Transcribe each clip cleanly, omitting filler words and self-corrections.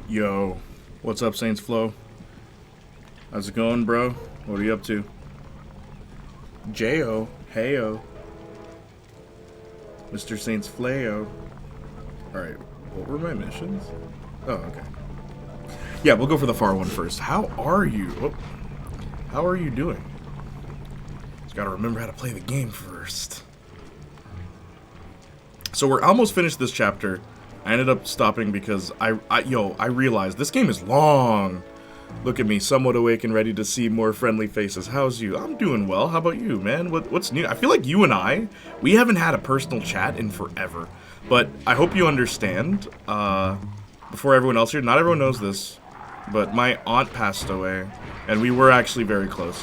Yo, what's up, Saints Flow? How's it going, bro? What are you up to? J-O, heyo. Mr. Saints Flayo. Alright, what were my missions? Oh, okay. Yeah, we'll go for the far one first. How are you? Oh, how are you doing? Just gotta remember how to play the game first. So we're almost finished this chapter. I ended up stopping because I realized this game is long. Look at me, somewhat awake and ready to see more friendly faces. How's you? I'm doing well. How about you, man? What's new? I feel like you and we haven't had a personal chat in forever. But I hope you understand, before everyone else here, not everyone knows this, but my aunt passed away, and we were actually very close.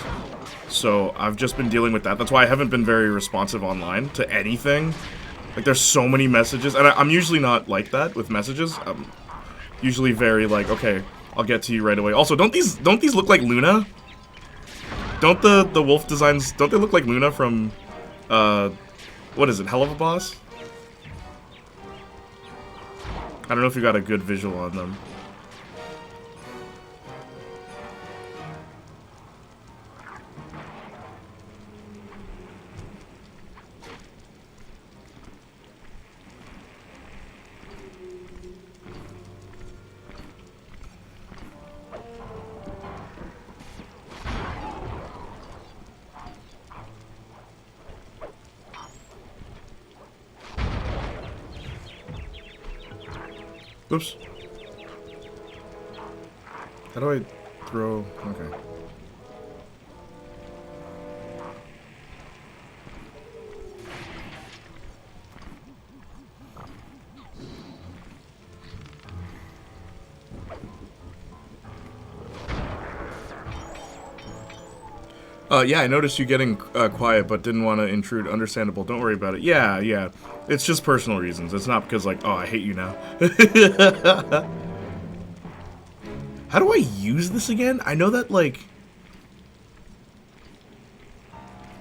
So I've just been dealing with that. That's why I haven't been very responsive online to anything. Like, there's so many messages, and I'm usually not like that with messages. I'm usually very like, okay, I'll get to you right away. Also, don't these look like Luna? Don't the wolf designs, don't they look like Luna from, what is it, Hell of a Boss? I don't know if you got a good visual on them. Oops. How do I throw? Okay. Yeah, I noticed you getting quiet, but didn't want to intrude. Understandable. Don't worry about it. Yeah, yeah. It's just personal reasons. It's not because, like, oh, I hate you now. How do I use this again? I know that, like...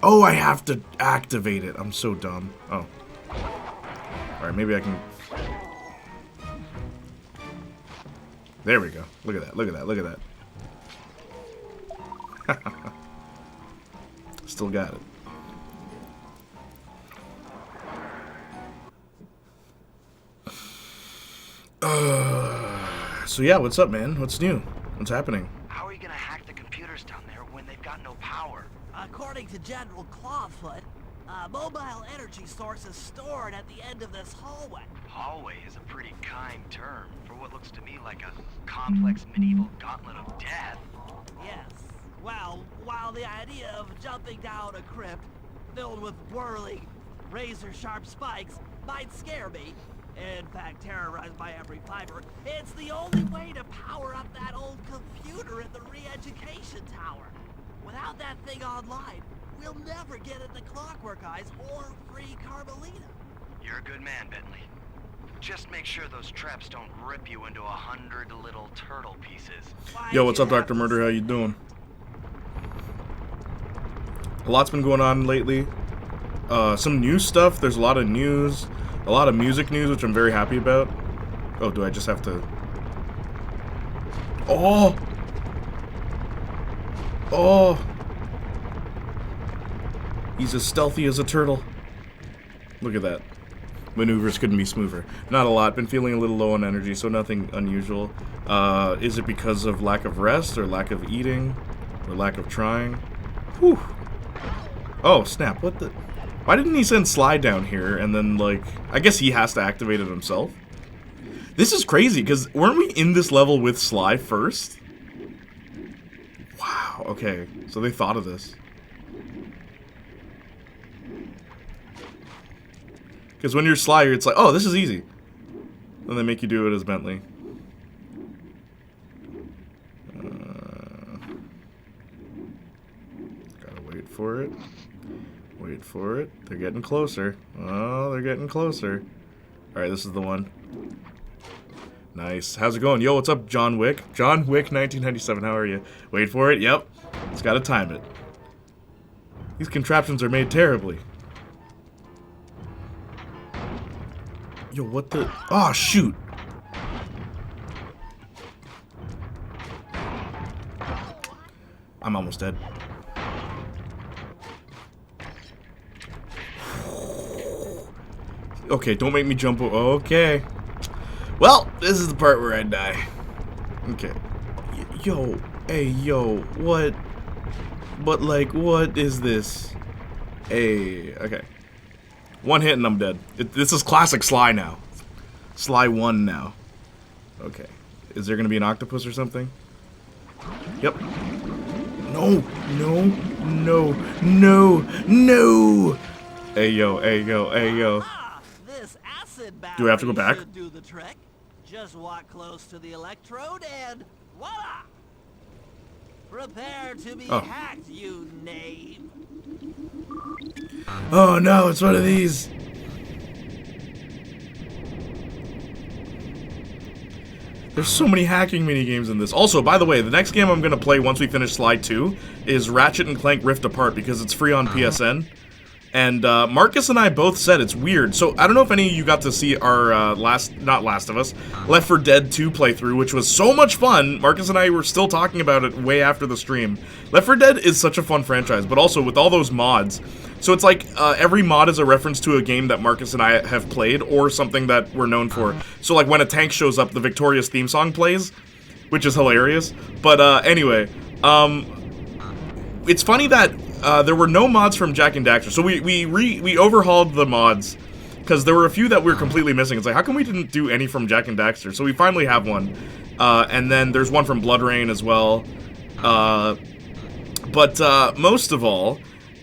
Oh, I have to activate it. I'm so dumb. Oh. Alright, maybe I can... There we go. Look at that. Look at that. Look at that. Still got it. So yeah, what's up, man? What's new? What's happening? How are you gonna hack the computers down there when they've got no power? According to General Clawfoot, a mobile energy source is stored at the end of this hallway. Hallway is a pretty kind term for what looks to me like a complex medieval gauntlet of death. Yes. Well, while the idea of jumping down a crypt filled with whirling, razor-sharp spikes might scare me, in fact terrorize my every fiber, it's the only way to power up that old computer in the re-education tower. Without that thing online, we'll never get into Clockwork Eyes or free Carmelita. You're a good man, Bentley. Just make sure those traps don't rip you into 100 little turtle pieces. Yo, what's up, Dr. Murder? How you doing? A lot's been going on lately. Some new stuff. There's a lot of news. A lot of music news, which I'm very happy about. Oh, do I just have to... Oh! Oh! He's as stealthy as a turtle. Look at that. Maneuvers couldn't be smoother. Not a lot. Been feeling a little low on energy, so nothing unusual. Is it because of lack of rest, or lack of eating, or lack of trying? Whew. Oh, snap. What the... Why didn't he send Sly down here and then, like... I guess he has to activate it himself? This is crazy, because weren't we in this level with Sly first? Wow, okay. So they thought of this. Because when you're Sly, it's like, oh, this is easy. Then they make you do it as Bentley. Gotta wait for it. Wait for it. They're getting closer. Oh, they're getting closer. Alright, this is the one. Nice. How's it going? Yo, what's up, John Wick? John Wick 1997, how are you? Wait for it. Yep. It's gotta time it. These contraptions are made terribly. Yo, what the... Oh, shoot. I'm almost dead. Okay, don't make me jump. Okay. Well, this is the part where I die. Okay. Yo, hey, yo, what? But like, what is this? Hey, okay. One hit and I'm dead. This is classic Sly now. Sly 1 now. Okay. Is there gonna be an octopus or something? Yep. No, no, no, no, no! Hey yo, hey yo, hey yo. This acid Do I have to go battery back? should do the trick. Just walk close to the electrode and voila! Prepare to be hacked, you knave. Oh no, it's one of these. There's so many hacking minigames in this. Also, by the way, the next game I'm going to play once we finish Sly 2 is Ratchet & Clank Rift Apart because it's free on PSN. And Marcus and I both said it's weird. So I don't know if any of you got to see our not Last of Us, Left 4 Dead 2 playthrough, which was so much fun. Marcus and I were still talking about it way after the stream. Left 4 Dead is such a fun franchise, but also with all those mods. So it's like every mod is a reference to a game that Marcus and I have played or something that we're known for. So like when a tank shows up, the Victorious theme song plays, which is hilarious. But anyway, it's funny that there were no mods from Jak and Daxter, so we overhauled the mods because there were a few that we were completely missing. It's like, how come we didn't do any from Jak and Daxter? So we finally have one, and then there's one from Blood Rain as well. But most of all,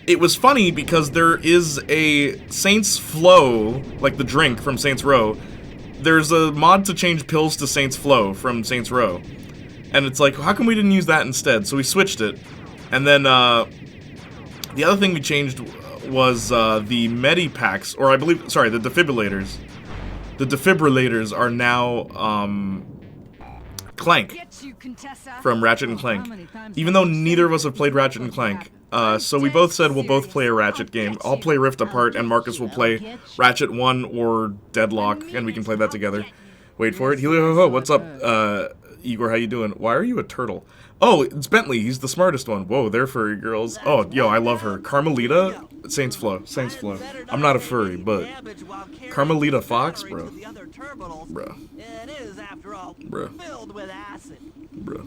it was funny because there is a Saints Flow, like the drink from Saints Row. There's a mod to change pills to Saints Flow from Saints Row, and it's like, how come we didn't use that instead? So we switched it, and then the other thing we changed was the Medipacks, or I believe, sorry, the defibrillators. The defibrillators are now Clank from Ratchet & Clank, even though neither of us have played Ratchet & Clank. So we both said we'll both play a Ratchet game. I'll play Rift Apart, and Marcus will play Ratchet 1 or Deadlock, and we can play that together. Wait for it. Helio, what's up? Igor, how you doing? Why are you a turtle? Oh, it's Bentley. He's the smartest one. Whoa, they're furry girls. Oh, yo, I love her. Carmelita? Saints Flow. Saints Flow. I'm not a furry, but Carmelita Fox, bro. Bro. It is, after all, Bro. filled with acid. Bro.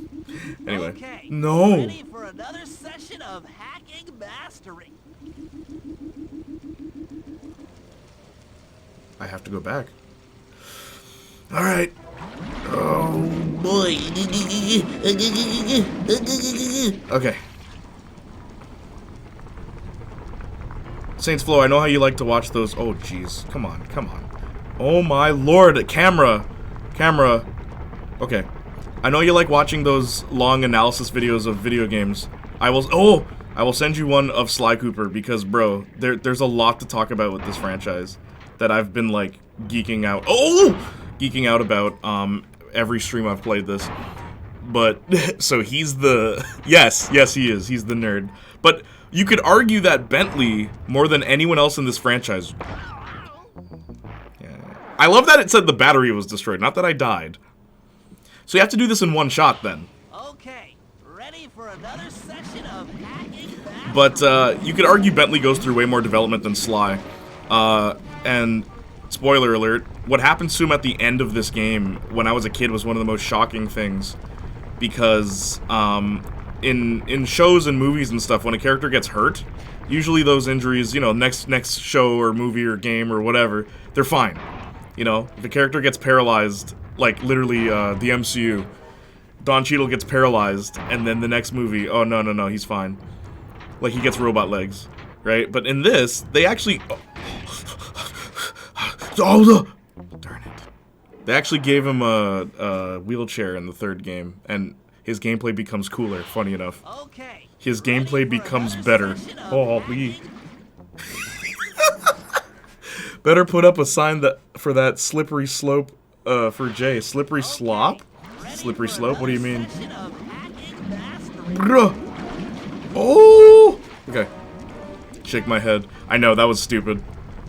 Anyway. Okay, No. ready for another session of hacking mastery. I have to go back. Alright. Oh, boy. Okay. Saints Flow, I know how you like to watch those. Oh, jeez. Come on, come on. Oh, my lord. Camera. Camera. Okay. I know you like watching those long analysis videos of video games. I will send you one of Sly Cooper because, bro, there's a lot to talk about with this franchise that I've been, like, geeking out. Geeking out about every stream I've played this. But so he's the yes he is. He's the nerd. But you could argue that Bentley more than anyone else in this franchise. Yeah. I love that it said the battery was destroyed, not that I died. So you have to do this in one shot then. Okay, ready for another session of hacking mastery. But you could argue Bentley goes through way more development than Sly. And spoiler alert, what happens to him at the end of this game when I was a kid was one of the most shocking things, because in shows and movies and stuff, when a character gets hurt, usually those injuries, you know, next show or movie or game or whatever, they're fine. You know, if a character gets paralyzed, like literally the MCU, Don Cheadle gets paralyzed, and then the next movie, oh no, he's fine. Like he gets robot legs, right? But in this, they actually... Oh, darn it. They actually gave him a wheelchair in the third game, and his gameplay becomes cooler, funny enough. Okay. His gameplay becomes better. Holy. Better put up a sign for that slippery slope for Jay. Slippery slop? Slippery slope? What do you mean? Bruh. Oh! Okay. Shake my head. I know, that was stupid.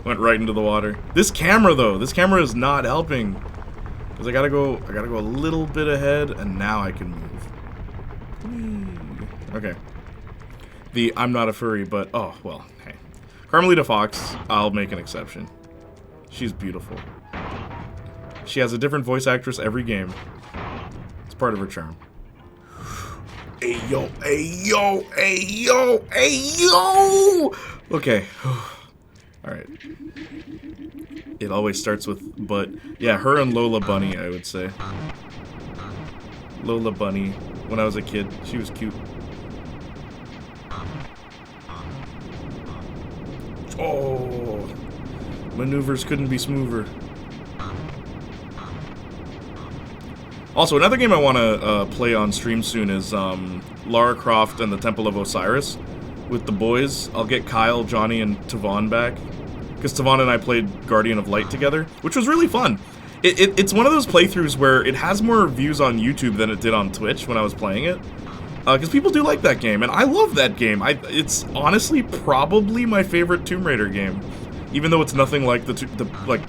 Went right into the water. This camera, though, this camera is not helping. Because I gotta go a little bit ahead, and now I can move. Okay. the I'm not a furry, but oh well. Hey, Carmelita Fox, I'll make an exception. She's beautiful. She has a different voice actress every game. It's part of her charm. Hey yo, hey yo, hey yo, hey yo. Okay. Alright. It always starts with but. Yeah, her and Lola Bunny, I would say. Lola Bunny, when I was a kid, she was cute. Oh, maneuvers couldn't be smoother. Also, another game I want to play on stream soon is Lara Croft and the Temple of Osiris with the boys. I'll get Kyle, Johnny, and Tavon back. Because Tavon and I played Guardian of Light together, which was really fun. It's one of those playthroughs where it has more views on YouTube than it did on Twitch when I was playing it. Because people do like that game, and I love that game. It's honestly probably my favorite Tomb Raider game. Even though it's nothing like the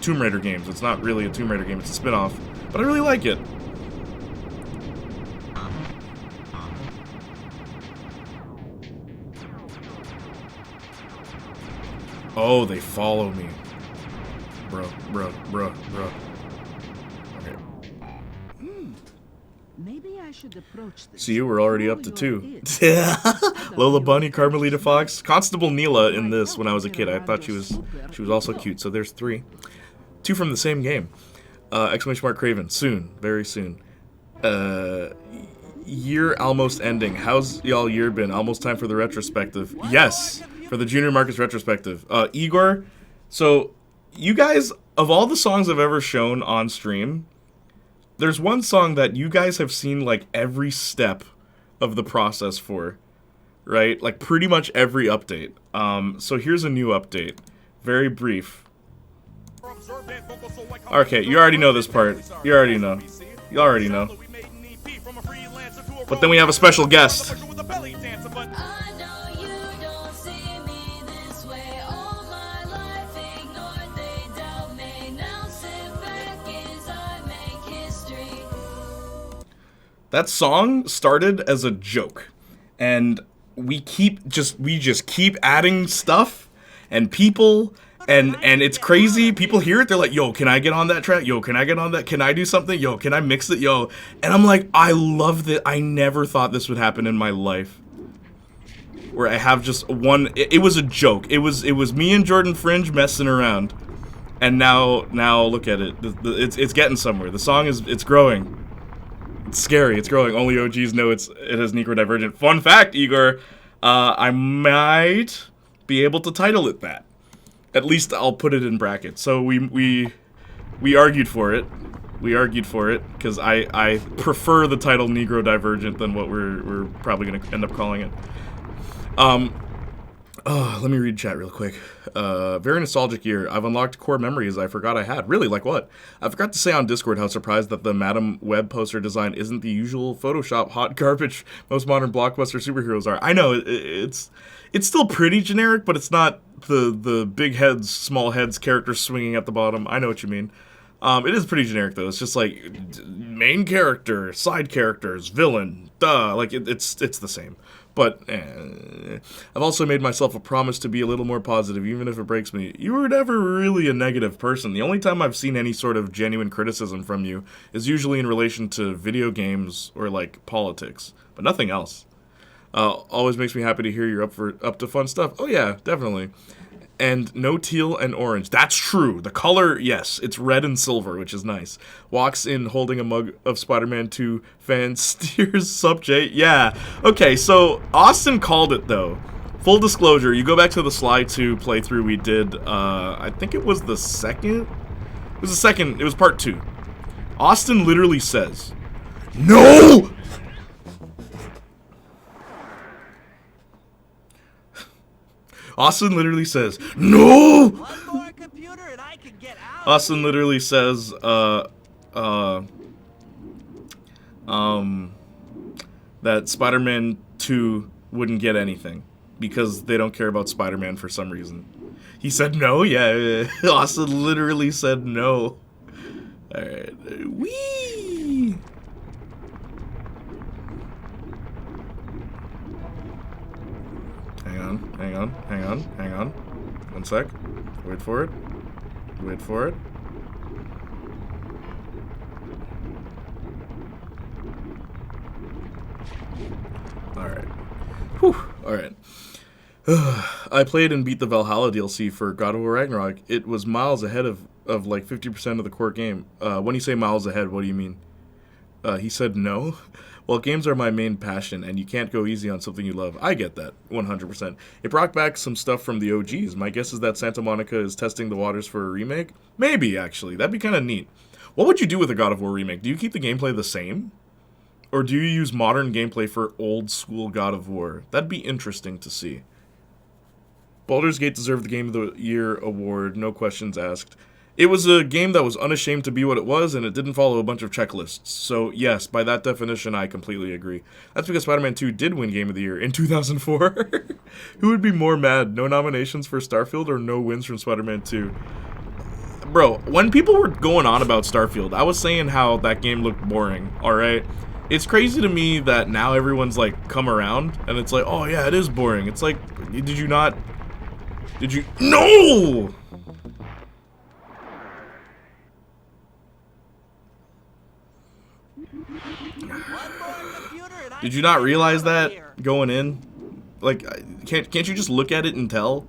Tomb Raider games. It's not really a Tomb Raider game, it's a spin-off. But I really like it. Oh, they follow me. Bro. Okay. Maybe I should approach this. See, you were already up to 2. Lola Bunny, Carmelita Fox, Constable Neela in this when I was a kid. I thought she was also cute. So there's 3. 2 from the same game. Exclamation mark Craven. Soon. Very soon. Year almost ending. How's y'all year been? Almost time for the retrospective. Yes. For the Junior Marcus retrospective. Igor, so you guys, of all the songs I've ever shown on stream, there's one song that you guys have seen like every step of the process for, right? Like pretty much every update. So here's a new update. Very brief. Okay, you already know this part. You already know. But then we have a special guest. That song started as a joke, and we just keep adding stuff, and people, and it's crazy. People hear it, they're like, "Yo, can I get on that track? Yo, can I get on that? Can I do something? Yo, can I mix it? Yo," and I'm like, I love that. I never thought this would happen in my life, where I have just one. It was a joke. It was me and Jordan Fringe messing around, and now look at it. It's getting somewhere. The song it's growing. It's scary. It's growing. Only OGs know it has necrodivergent. Fun fact, Igor, I might be able to title it that. At least I'll put it in brackets. So we argued for it. We argued for it because I prefer the title necrodivergent than what we're probably gonna end up calling it. Let me read chat real quick. Very nostalgic year. I've unlocked core memories I forgot I had. Really? Like what? I forgot to say on Discord how surprised that the Madam Web poster design isn't the usual Photoshop hot garbage most modern blockbuster superheroes are. I know, it's still pretty generic, but it's not the big heads, small heads, characters swinging at the bottom. I know what you mean. It is pretty generic, though. It's just like, main character, side characters, villain, duh. Like, it's the same. But I've also made myself a promise to be a little more positive, even if it breaks me. You were never really a negative person. The only time I've seen any sort of genuine criticism from you is usually in relation to video games or, like, politics. But nothing else. Always makes me happy to hear you're up to fun stuff. Oh, yeah, definitely. And no teal and orange. That's true. The color, yes, it's red and silver, which is nice. Walks in holding a mug of Spider-Man 2 fan steers sub J. Yeah. Okay, so Austin called it, though. Full disclosure, you go back to the Sly 2 playthrough we did, I think it was the second? It was the second, it was part 2. Austin literally says, "No!" Austin literally says, "No!" One more computer and I can get out. Austin literally says, that Spider-Man 2 wouldn't get anything because they don't care about Spider-Man for some reason. He said no? Yeah, Austin literally said no. Alright. Whee! sec. Wait for it. Wait for it. Alright. Whew. Alright. I played and beat the Valhalla DLC for God of War Ragnarok. It was miles ahead of like 50% of the core game. When you say miles ahead, what do you mean? He said no. Well, games are my main passion, and you can't go easy on something you love. I get that, 100%. It brought back some stuff from the OGs. My guess is that Santa Monica is testing the waters for a remake? Maybe, actually. That'd be kind of neat. What would you do with a God of War remake? Do you keep the gameplay the same? Or do you use modern gameplay for old-school God of War? That'd be interesting to see. Baldur's Gate deserved the Game of the Year award, no questions asked. It was a game that was unashamed to be what it was, and it didn't follow a bunch of checklists. So, yes, by that definition, I completely agree. That's because Spider-Man 2 did win Game of the Year in 2004. Who would be more mad? No nominations for Starfield or no wins from Spider-Man 2? Bro, when people were going on about Starfield, I was saying how that game looked boring, alright? It's crazy to me that now everyone's, like, come around, and it's like, oh, yeah, it is boring. It's like, did you not... Did you... No! Did you not realize that going in? Like, can't you just look at it and tell?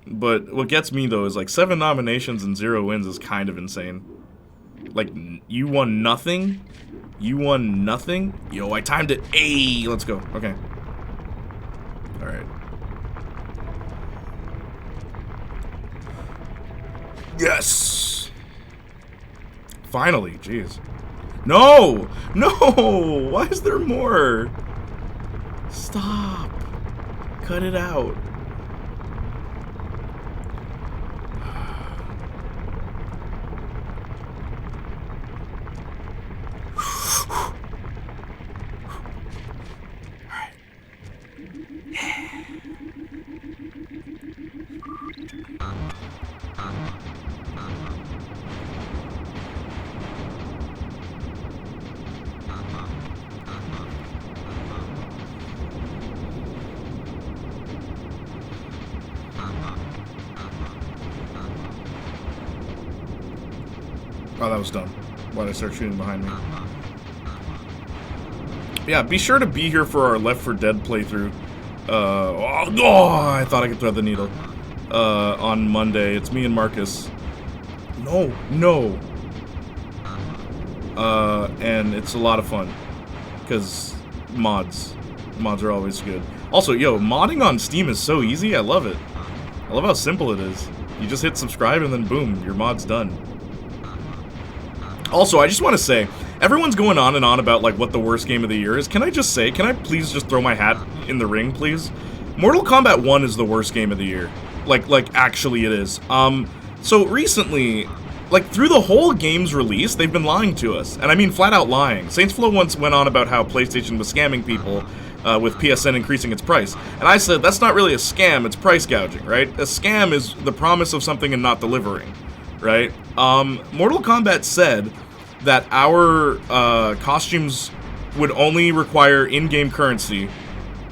But what gets me though is like 7 nominations and 0 wins is kind of insane. Like, you won nothing? You won nothing? Yo, I timed it. Hey, let's go. Okay. Alright. Yes! Finally, jeez. No! No! Why is there more? Stop. Cut it out. Oh, that was dumb. Why'd I start shooting behind me? Yeah, be sure to be here for our Left 4 Dead playthrough. I thought I could thread the needle. On Monday. It's me and Marcus. No. And it's a lot of fun. Because mods. Mods are always good. Also, yo, modding on Steam is so easy. I love it. I love how simple it is. You just hit subscribe and then boom, your mod's done. Also, I just want to say, everyone's going on and on about, like, what the worst game of the year is. Can I just say, can I please just throw my hat in the ring, please? Mortal Kombat 1 is the worst game of the year. Like, actually it is. So recently, like, through the whole game's release, they've been lying to us. And I mean, flat out lying. Saints Flow once went on about how PlayStation was scamming people with PSN increasing its price. And I said, that's not really a scam, it's price gouging, right? A scam is the promise of something and not delivering. Right? Mortal Kombat said that our costumes would only require in-game currency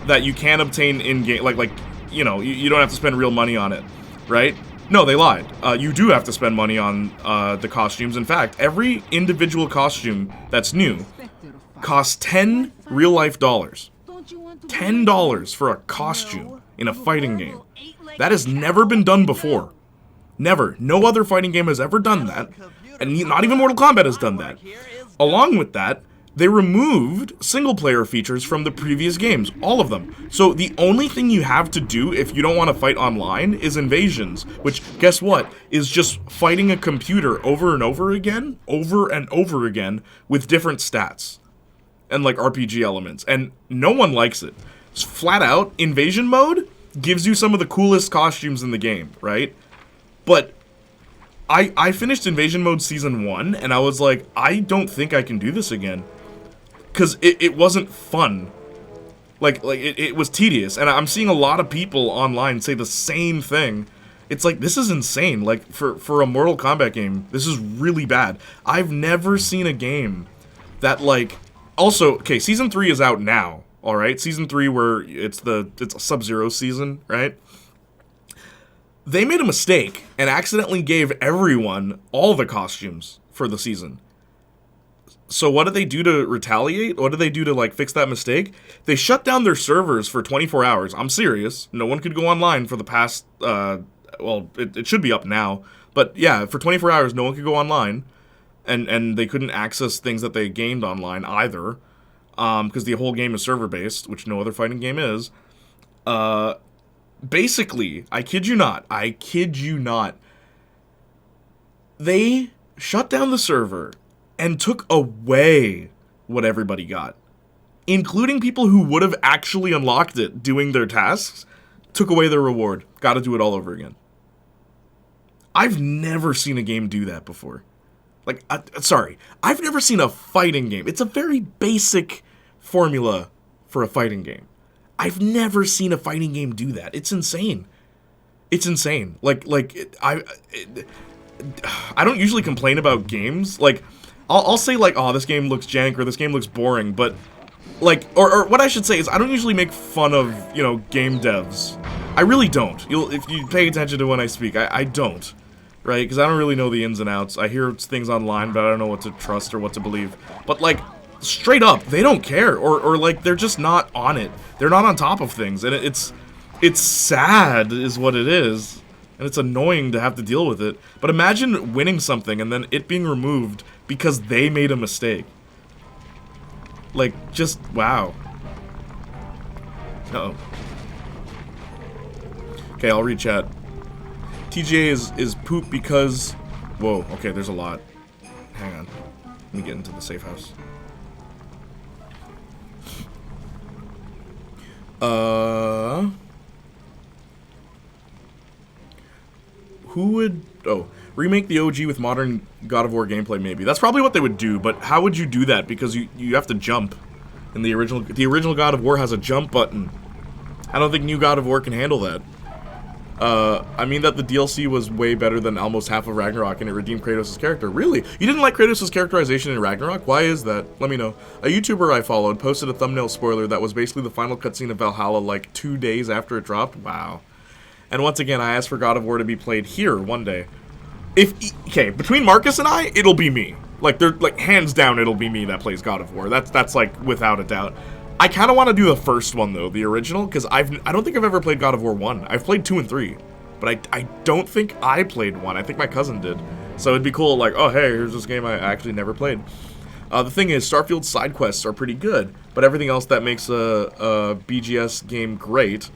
that you can obtain in-game, like you know, you don't have to spend real money on it, right? No, they lied. You do have to spend money on the costumes. In fact, every individual costume that's new costs 10 real-life dollars. $10 for a costume in a fighting game. That has never been done before. Never. No other fighting game has ever done that, and not even Mortal Kombat has done that. Along with that, they removed single-player features from the previous games, all of them. So the only thing you have to do if you don't want to fight online is invasions, which, guess what, is just fighting a computer over and over again, with different stats, and like RPG elements, and no one likes it. Flat out, invasion mode gives you some of the coolest costumes in the game, right? But I finished Invasion Mode Season 1, and I was like, I don't think I can do this again. Because it wasn't fun. Like it was tedious, and I'm seeing a lot of people online say the same thing. It's like, this is insane. Like, for a Mortal Kombat game, this is really bad. I've never seen a game that, like... Also, okay, Season 3 is out now. All right, season 3 where it's a Sub-Zero season, right? They made a mistake and accidentally gave everyone all the costumes for the season. So what did they do to retaliate? What did they do to, like, fix that mistake? They shut down their servers for 24 hours. I'm serious. No one could go online for the past, well, it should be up now. But, yeah, for 24 hours, no one could go online. And they couldn't access things that they gained online either. Because the whole game is server-based, which no other fighting game is. Basically, I kid you not, they shut down the server and took away what everybody got. Including people who would have actually unlocked it doing their tasks, took away their reward. Gotta do it all over again. I've never seen a game do that before. Like, sorry, I've never seen a fighting game. It's a very basic formula for a fighting game. I've never seen a fighting game do that. It's insane. It's insane. I don't usually complain about games. Like, I'll say, like, oh, this game looks jank or this game looks boring, but, like, or what I should say is I don't usually make fun of, you know, game devs. I really don't. If you pay attention to when I speak, I don't. Right? Because I don't really know the ins and outs. I hear things online, but I don't know what to trust or what to believe. But, like, straight up, they don't care, or like, they're just not on it. They're not on top of things, and it's sad is what it is, and it's annoying to have to deal with it. But imagine winning something and then it being removed because they made a mistake. Like, just, wow. Uh-oh. Okay, I'll read chat. TJ is poop because... Whoa, okay, there's a lot. Hang on. Let me get into the safe house. Who would... Oh, remake the OG with modern God of War gameplay, maybe. That's probably what they would do, but how would you do that? Because you have to jump. And the original God of War has a jump button. I don't think new God of War can handle that. I mean that the DLC was way better than almost half of Ragnarok and it redeemed Kratos' character. Really? You didn't like Kratos' characterization in Ragnarok? Why is that? Let me know. A YouTuber I followed posted a thumbnail spoiler that was basically the final cutscene of Valhalla like 2 days after it dropped. Wow. And once again, I asked for God of War to be played here one day. Okay, between Marcus and I, it'll be me. Like, they're, like, hands down, it'll be me that plays God of War. That's like, without a doubt. I kind of want to do the first one, though, the original, because I don't think I've ever played God of War 1. I've played 2 and 3, but I don't think I played 1. I think my cousin did. So it'd be cool, like, oh, hey, here's this game I actually never played. The thing is, Starfield's side quests are pretty good, but everything else that makes a BGS game great,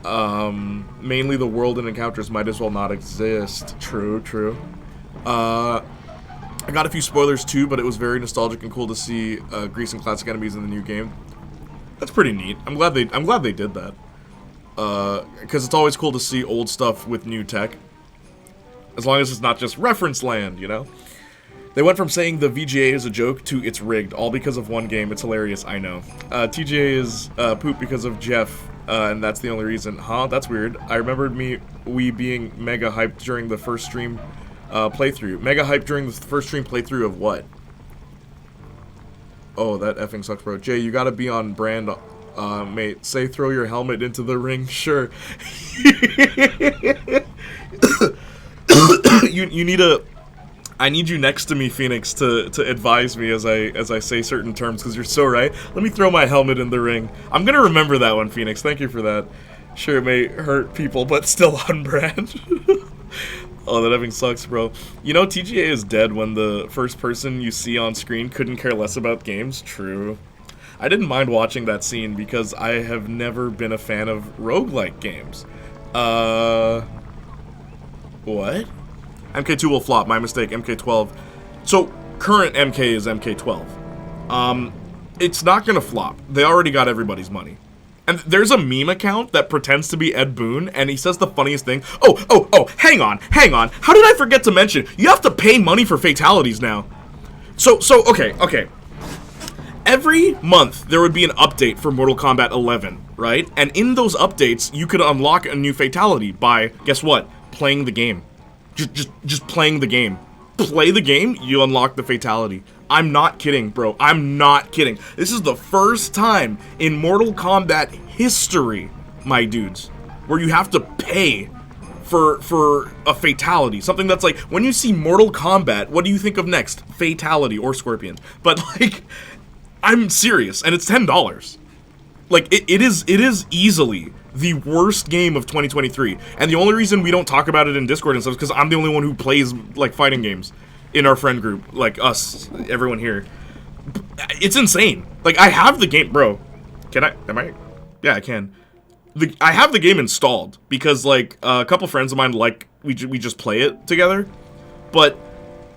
mainly the world and encounters might as well not exist. True, true. I got a few spoilers too, but it was very nostalgic and cool to see Grease and classic enemies in the new game. That's pretty neat. I'm glad they did that. Because it's always cool to see old stuff with new tech. As long as it's not just reference land, you know? They went from saying the VGA is a joke to it's rigged, all because of one game. It's hilarious, I know. TJ is poop because of Jeff, and that's the only reason. Huh? That's weird. I remembered we being mega hyped during the first stream playthrough. Mega hyped during the first stream playthrough of what? Oh, that effing sucks, bro. Jay, you gotta be on brand, mate. Say throw your helmet into the ring. Sure. you need a... I need you next to me, Phoenix, to advise me as I say certain terms, because you're so right. Let me throw my helmet in the ring. I'm gonna remember that one, Phoenix. Thank you for that. Sure, it may hurt people, but still on brand. Oh, that effing sucks, bro. You know, TGA is dead when the first person you see on screen couldn't care less about games. True. I didn't mind watching that scene because I have never been a fan of roguelike games. What? MK2 will flop, my mistake, MK12. So, current MK is MK12. It's not gonna flop. They already got everybody's money. And there's a meme account that pretends to be Ed Boon, and he says the funniest thing. Oh, hang on. How did I forget to mention? You have to pay money for fatalities now. So, okay. Every month, there would be an update for Mortal Kombat 11, right? And in those updates, you could unlock a new fatality by, guess what? Playing the game. Just playing the game. Play the game, you unlock the fatality. I'm not kidding, bro. I'm not kidding. This is the first time in Mortal Kombat history, my dudes, where you have to pay for a fatality. Something that's like, when you see Mortal Kombat, what do you think of next? Fatality or Scorpion. But, like, I'm serious, and it's $10. Like, it is easily the worst game of 2023. And the only reason we don't talk about it in Discord and stuff is because I'm the only one who plays, like, fighting games in our friend group. Like, us, everyone here. It's insane. Like, I have the game, bro. Yeah, I can. I have the game installed because, like, a couple friends of mine, like, we just play it together. But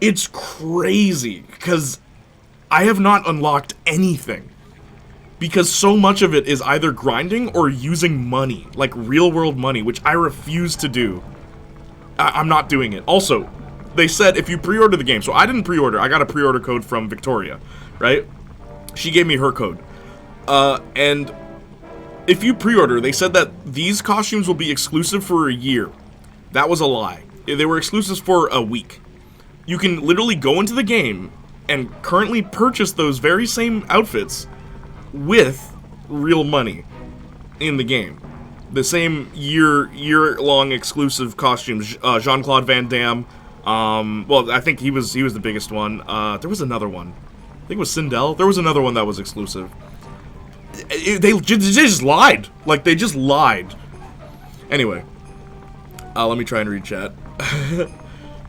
it's crazy because I have not unlocked anything. Because so much of it is either grinding or using money, like real-world money, which I refuse to do. I'm not doing it. Also, they said if you pre-order the game, so I didn't pre-order, I got a pre-order code from Victoria, right? She gave me her code. And if you pre-order, they said that these costumes will be exclusive for a year. That was a lie. They were exclusives for a week. You can literally go into the game and currently purchase those very same outfits with real money in the game. The same year-long exclusive costumes. Jean-Claude Van Damme. Well, I think he was the biggest one. There was another one. I think it was Sindel. There was another one that was exclusive. They just lied. Like, they just lied. Anyway. Let me try and read chat.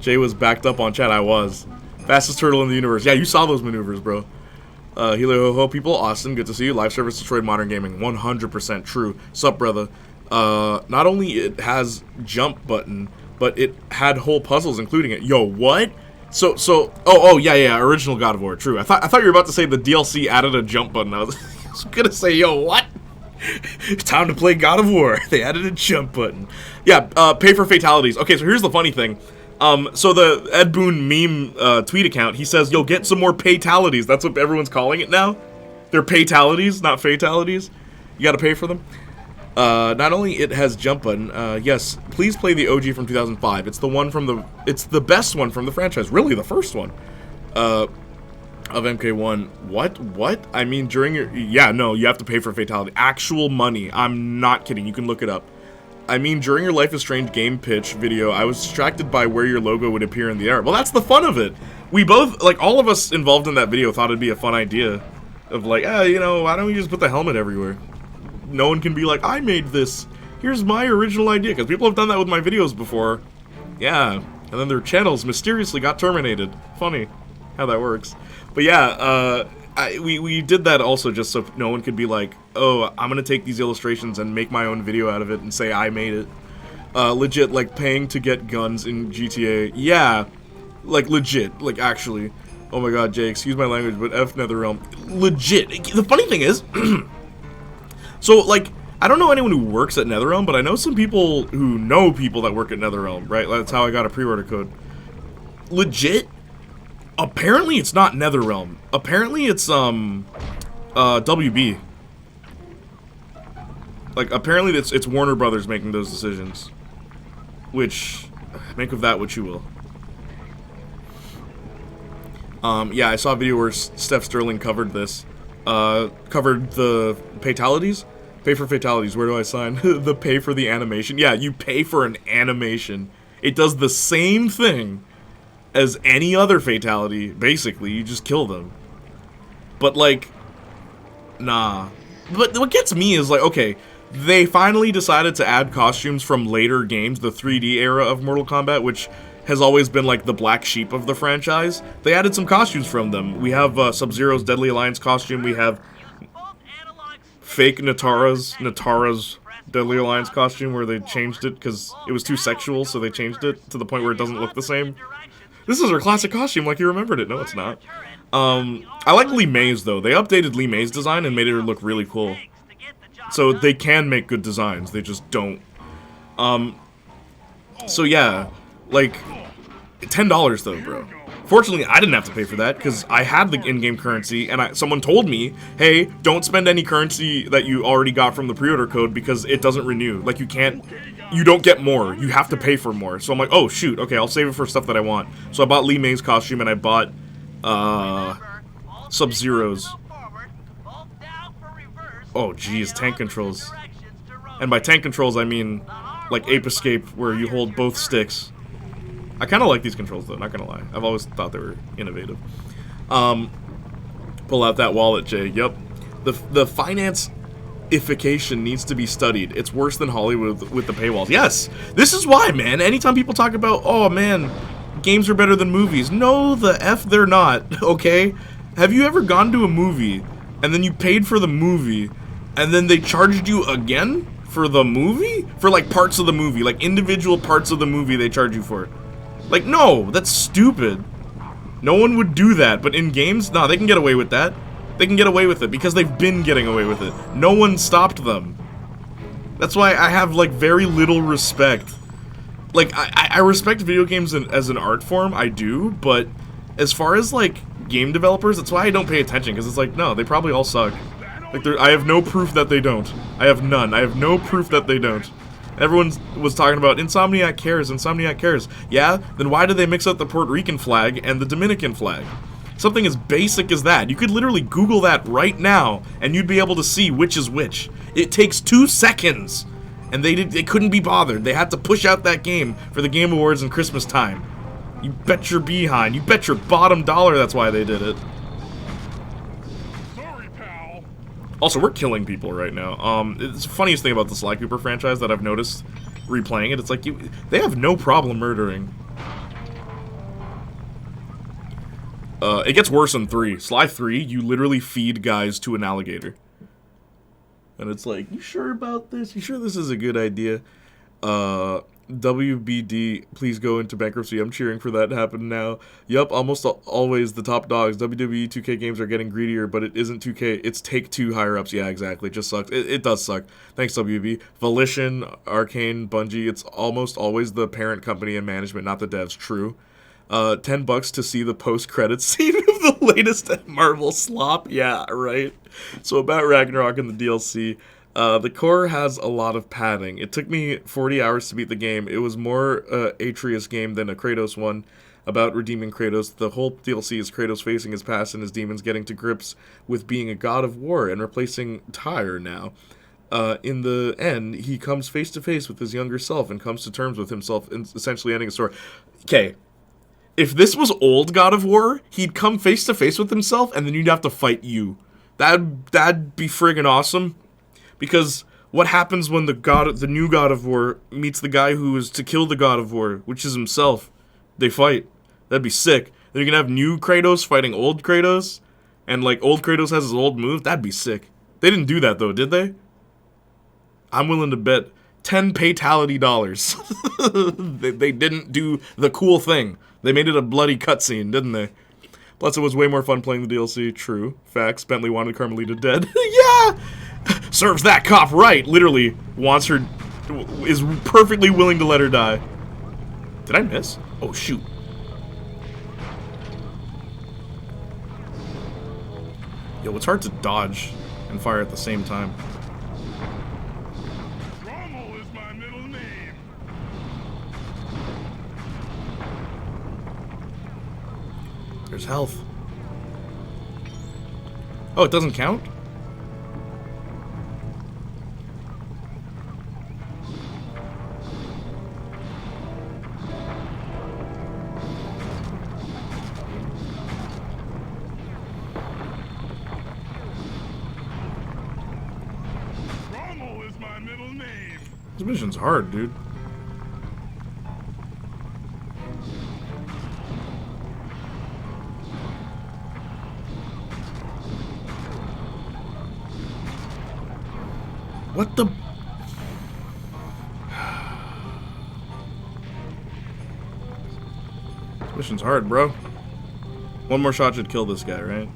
Jay was backed up on chat. I was. Fastest turtle in the universe. Yeah, you saw those maneuvers, bro. Hello, ho, people. Austin, good to see you. Live service destroyed modern gaming. 100% true. Sup, brother. Not only it has jump button, but it had whole puzzles including it. Yo, what? Oh, yeah, original God of War. True. I thought you were about to say the DLC added a jump button. I was gonna say, yo, what? It's time to play God of War. They added a jump button. Yeah, pay for fatalities. Okay, so here's the funny thing. So the Ed Boon meme tweet account, he says, yo, get some more paytalities. That's what everyone's calling it now. They're paytalities, not fatalities. You gotta pay for them. Not only it has jump button, yes, please play the OG from 2005. It's the best one from the franchise. Really, the first one. Of MK1. What? I mean, during your... Yeah, no, you have to pay for fatality. Actual money. I'm not kidding. You can look it up. I mean, during your Life is Strange game pitch video, I was distracted by where your logo would appear in the air. Well, that's the fun of it. We both, like, all of us involved in that video thought it'd be a fun idea. Of like, you know, why don't we just put the helmet everywhere? No one can be like, I made this. Here's my original idea. Because people have done that with my videos before. Yeah. And then their channels mysteriously got terminated. Funny how that works. But yeah, we did that also just so no one could be like, oh, I'm gonna take these illustrations and make my own video out of it and say I made it. Legit, like, paying to get guns in GTA. Yeah, like, legit, like, actually. Oh my god, Jay, excuse my language, but F NetherRealm. Legit. The funny thing is, so, like, I don't know anyone who works at NetherRealm, but I know some people who know people that work at NetherRealm, right? That's how I got a pre-order code. Legit. Apparently it's not NetherRealm. Apparently it's, WB. Like, apparently it's Warner Brothers making those decisions. Which, make of that what you will. Yeah, I saw a video where Steph Sterling covered this. Covered the fatalities. Pay for fatalities, where do I sign? The pay for the animation. Yeah, you pay for an animation. It does the same thing as any other fatality, basically. You just kill them. But, like, nah. But what gets me is, like, okay, they finally decided to add costumes from later games, the 3D era of Mortal Kombat, which has always been, like, the black sheep of the franchise. They added some costumes from them. We have Sub-Zero's Deadly Alliance costume. We have fake Natara's Deadly Alliance costume, where they changed it because it was too sexual, so they changed it to the point where it doesn't look the same. This is her classic costume, like you remembered it. No, it's not. I like Lee May's, though. They updated Lee May's design and made her look really cool. So they can make good designs, they just don't. So yeah, like, $10 though, bro. Fortunately, I didn't have to pay for that, because I had the in-game currency, and someone told me, hey, don't spend any currency that you already got from the pre-order code, because it doesn't renew. Like, you don't get more. You have to pay for more. So I'm like, oh, shoot, okay, I'll save it for stuff that I want. So I bought Lee May's costume, and I bought, Sub-Zeros. Oh, geez, tank controls. And by tank controls, I mean, like Ape Escape, where you hold both sticks. I kind of like these controls, though, not gonna lie. I've always thought they were innovative. Pull out that wallet, Jay. Yep. The finance-ification needs to be studied. It's worse than Hollywood with the paywalls. Yes! This is why, man. Anytime people talk about, oh, man, games are better than movies. No, the F they're not, okay? Have you ever gone to a movie, and then you paid for the movie, and then they charged you again for the movie? For, like, parts of the movie. Like, individual parts of the movie they charge you for. Like, no, that's stupid. No one would do that, but in games, nah, they can get away with that. They can get away with it, because they've been getting away with it. No one stopped them. That's why I have, like, very little respect. Like, I respect video games as an art form, I do, but as far as, like, game developers, that's why I don't pay attention, because it's like, no, they probably all suck. Like, I have no proof that they don't. I have none. I have no proof that they don't. Everyone was talking about Insomniac cares, Insomniac cares. Yeah? Then why do they mix up the Puerto Rican flag and the Dominican flag? Something as basic as that. You could literally Google that right now, and you'd be able to see which is which. It takes 2 seconds, and they couldn't be bothered. They had to push out that game for the Game Awards in Christmas time. You bet your behind. You bet your bottom dollar that's why they did it. Also, we're killing people right now. It's the funniest thing about the Sly Cooper franchise that I've noticed replaying it. It's like, they have no problem murdering. It gets worse in 3. Sly 3, you literally feed guys to an alligator. And it's like, you sure about this? You sure this is a good idea? WBD, please go into bankruptcy. I'm cheering for that to happen now. Yup, almost always the top dogs. WWE 2K games are getting greedier, but it isn't 2K. It's Take-Two higher-ups. Yeah, exactly. It just sucks. It does suck. Thanks, WB. Volition, Arcane, Bungie, it's almost always the parent company and management, not the devs. True. $10 to see the post-credits scene of the latest Marvel slop. Yeah, right. So about Ragnarok and the DLC. The core has a lot of padding. It took me 40 hours to beat the game. It was more Atreus game than a Kratos one about redeeming Kratos. The whole DLC is Kratos facing his past and his demons, getting to grips with being a god of war and replacing Tyr now. In the end, he comes face to face with his younger self and comes to terms with himself, essentially ending a story. Okay. If this was old God of War, he'd come face to face with himself and then you'd have to fight you. That'd be friggin' awesome. Because what happens when the new God of War meets the guy who is to kill the God of War, which is himself? They fight. That'd be sick. Then you can have new Kratos fighting old Kratos, and like old Kratos has his old moves. That'd be sick. They didn't do that though, did they? I'm willing to bet 10 patality dollars. They didn't do the cool thing. They made it a bloody cutscene, didn't they? Plus, it was way more fun playing the DLC. True. Facts. Bentley wanted Carmelita dead. Yeah! Serves that cop right. Literally wants her, is perfectly willing to let her die. Did I miss? Oh, shoot. Yo, it's hard to dodge and fire at the same time. Rommel is my middle name. There's health. Oh, it doesn't count? Rommel is my middle name. This mission's hard, dude. What the? This mission's hard, bro. One more shot should kill this guy, right?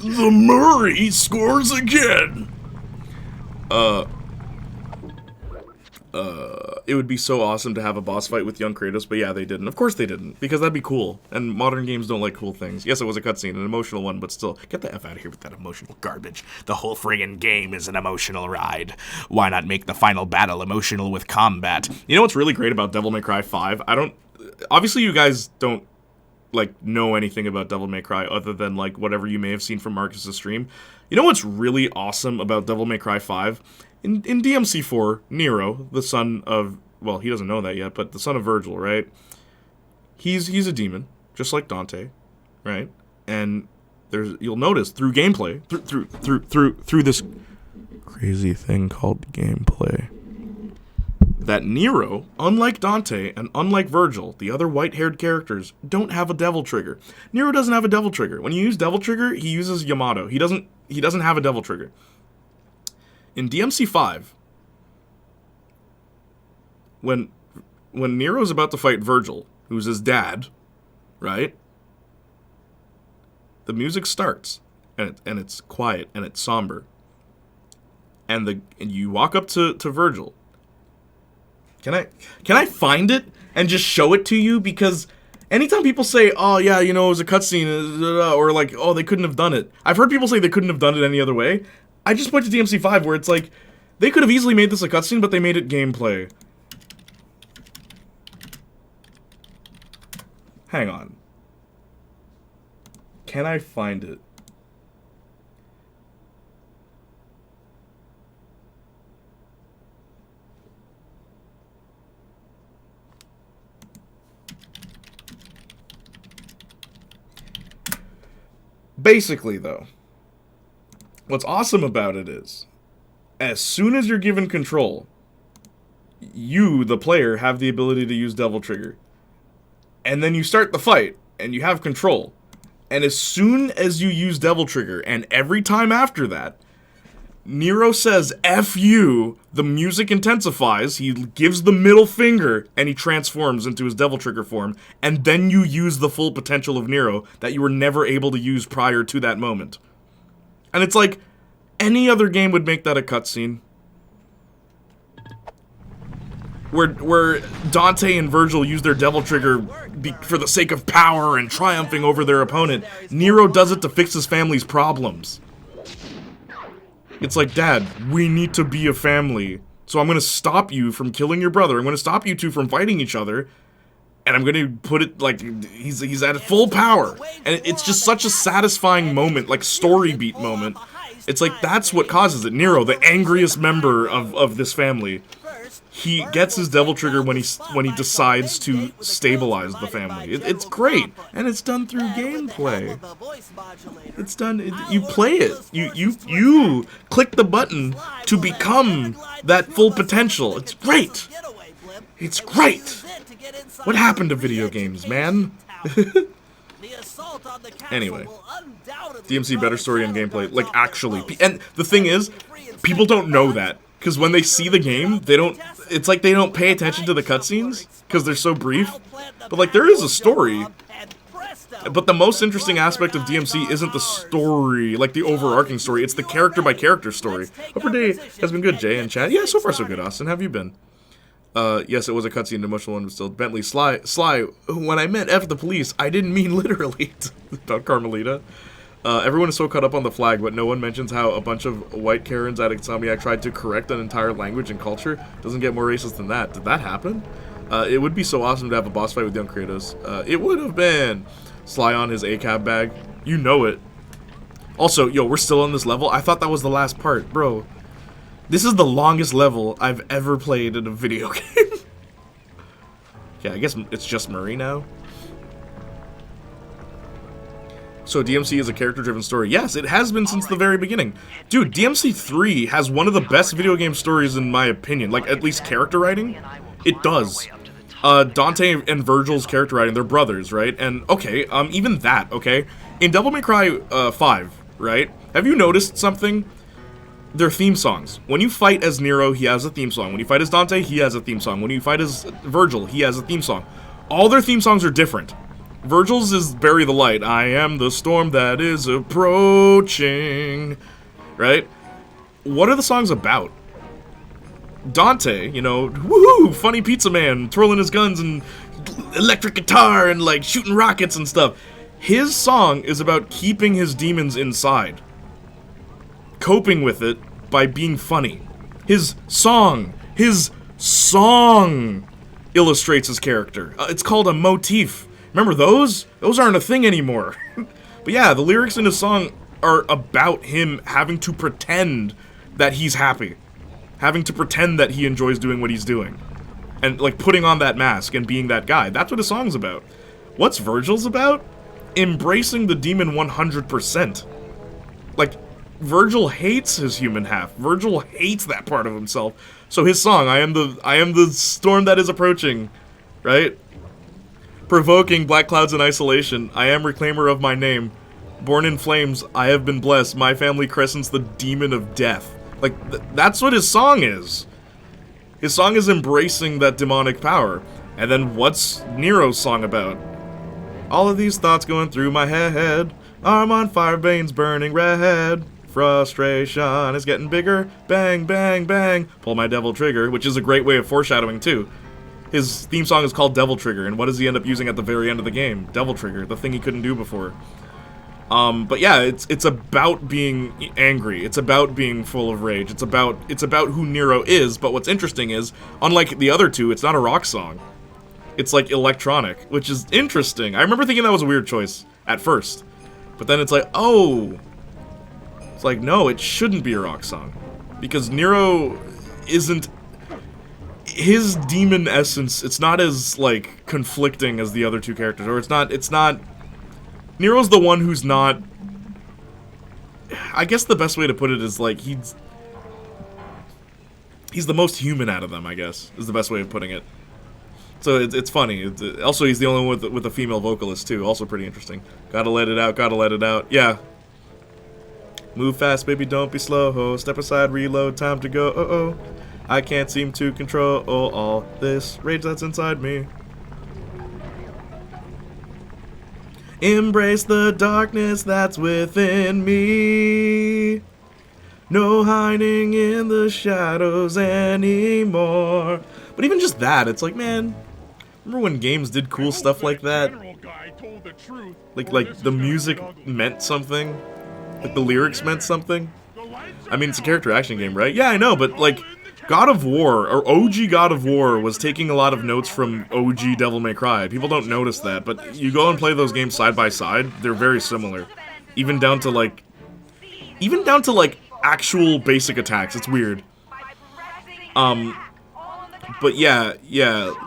The Murray scores again! it would be so awesome to have a boss fight with young Kratos, but yeah, they didn't. Of course they didn't, because that'd be cool. And modern games don't like cool things. Yes, it was a cutscene, an emotional one, but still, get the F out of here with that emotional garbage. The whole friggin' game is an emotional ride. Why not make the final battle emotional with combat? You know what's really great about Devil May Cry 5? Obviously you guys don't, like, know anything about Devil May Cry other than, like, whatever you may have seen from Marcus's stream. You know what's really awesome about Devil May Cry 5? In DMC4, Nero, the son of, well, he doesn't know that yet, but the son of Virgil, right? He's a demon, just like Dante, right? And you'll notice through gameplay, through this crazy thing called gameplay, that Nero, unlike Dante and unlike Virgil, the other white-haired characters, don't have a devil trigger. Nero doesn't have a devil trigger. When you use devil trigger, he uses Yamato. He doesn't have a devil trigger. In DMC5, when Nero's about to fight Virgil, who's his dad, right? The music starts, and it's quiet and it's somber. And you walk up to Virgil. Can I find it and just show it to you? Because anytime people say, oh yeah, you know, it was a cutscene, or like, oh, they couldn't have done it. I've heard people say they couldn't have done it any other way. I just went to DMC5 where it's like, they could have easily made this a cutscene, but they made it gameplay. Hang on. Can I find it? Basically, though, what's awesome about it is, as soon as you're given control, you, the player, have the ability to use Devil Trigger. And then you start the fight, and you have control. And as soon as you use Devil Trigger, and every time after that, Nero says, F you, the music intensifies, he gives the middle finger, and he transforms into his Devil Trigger form, and then you use the full potential of Nero that you were never able to use prior to that moment. And it's like, any other game would make that a cutscene. Where Dante and Virgil use their Devil Trigger for the sake of power and triumphing over their opponent. Nero does it to fix his family's problems. It's like, Dad, we need to be a family. So I'm going to stop you from killing your brother. I'm going to stop you two from fighting each other. And I'm going to put it, like, he's at full power. And it's just such a satisfying moment, like, story beat moment. It's like, that's what causes it. Nero, the angriest member of this family, he gets his Devil Trigger when he decides to stabilize the family. It's great, and it's done through gameplay. It's done. You play it. You click the button to become that full potential. It's great. It's great. What happened to video games, man? Anyway, DMC better story and gameplay. Like, actually, and the thing is, people don't know that. Because when they see the game, it's like they don't pay attention to the cutscenes, because they're so brief. But, like, there is a story. But the most interesting aspect of DMC isn't the story, like the overarching story. It's the character-by-character story. Hope your day has been good, Jay, and Chad. Yeah, so far so good, Austin. How have you been? Yes, it was a cutscene, an emotional one, but still. Bentley, Sly, when I meant F the police, I didn't mean literally. About Carmelita. Everyone is so caught up on the flag, but no one mentions how a bunch of white Karens at Insomniac tried to correct an entire language and culture. Doesn't get more racist than that. Did that happen? It would be so awesome to have a boss fight with young Kratos. It would have been. Sly on his ACAB bag. You know it. Also, yo, we're still on this level? I thought that was the last part. Bro, this is the longest level I've ever played in a video game. Yeah, I guess it's just Marie now. So DMC is a character-driven story. Yes, it has been since the very beginning. Dude, DMC 3 has one of the best video game stories in my opinion. Like, at least character writing. It does. Dante and Virgil's character writing, they're brothers, right? And, okay, even that, okay? In Devil May Cry 5, right? Have you noticed something? Their theme songs. When you fight as Nero, he has a theme song. When you fight as Dante, he has a theme song. When you fight as Virgil, he has a theme song. All their theme songs are different. Virgil's is Bury the Light. I am the storm that is approaching. Right? What are the songs about? Dante, you know, woohoo, funny pizza man, twirling his guns and electric guitar and like shooting rockets and stuff. His song is about keeping his demons inside, coping with it by being funny. His song illustrates his character. It's called a motif. Remember those? Those aren't a thing anymore. But yeah, the lyrics in his song are about him having to pretend that he's happy. Having to pretend that he enjoys doing what he's doing. And, like, putting on that mask and being that guy. That's what his song's about. What's Virgil's about? Embracing the demon 100%. Like, Virgil hates his human half. Virgil hates that part of himself. So his song, I am the storm that is approaching, right? Provoking black clouds in isolation, I am reclaimer of my name. Born in flames, I have been blessed. My family crescents the demon of death. Like, that's what his song is. His song is embracing that demonic power. And then what's Nero's song about? All of these thoughts going through my head. Arm on fire, veins burning red. Frustration is getting bigger. Bang, bang, bang. Pull my devil trigger, which is a great way of foreshadowing, too. His theme song is called Devil Trigger, and what does he end up using at the very end of the game? Devil Trigger, the thing he couldn't do before. But yeah, it's about being angry. It's about being full of rage. It's about who Nero is, but what's interesting is, unlike the other two, it's not a rock song. It's like electronic, which is interesting. I remember thinking that was a weird choice at first. But then it's like, oh. It's like, no, it shouldn't be a rock song. Because Nero isn't... His demon essence, it's not as, like, conflicting as the other two characters. Or it's not... Nero's the one who's not... I guess the best way to put it is, like, he's the most human out of them, I guess, is the best way of putting it. So it's funny. Also, he's the only one with a female vocalist, too. Also pretty interesting. Gotta let it out, gotta let it out. Yeah. Move fast, baby, don't be slow. Step aside, reload, time to go. Oh, I can't seem to control all this rage that's inside me. Embrace the darkness that's within me. No hiding in the shadows anymore. But even just that, it's like, man, remember when games did cool stuff like that? Like the music meant something? Like the lyrics meant something? I mean, it's a character action game, right? Yeah, I know, but like, God of War, or OG God of War, was taking a lot of notes from OG Devil May Cry. People don't notice that, but you go and play those games side by side, they're very similar. Even down to like actual basic attacks. It's weird. But yeah,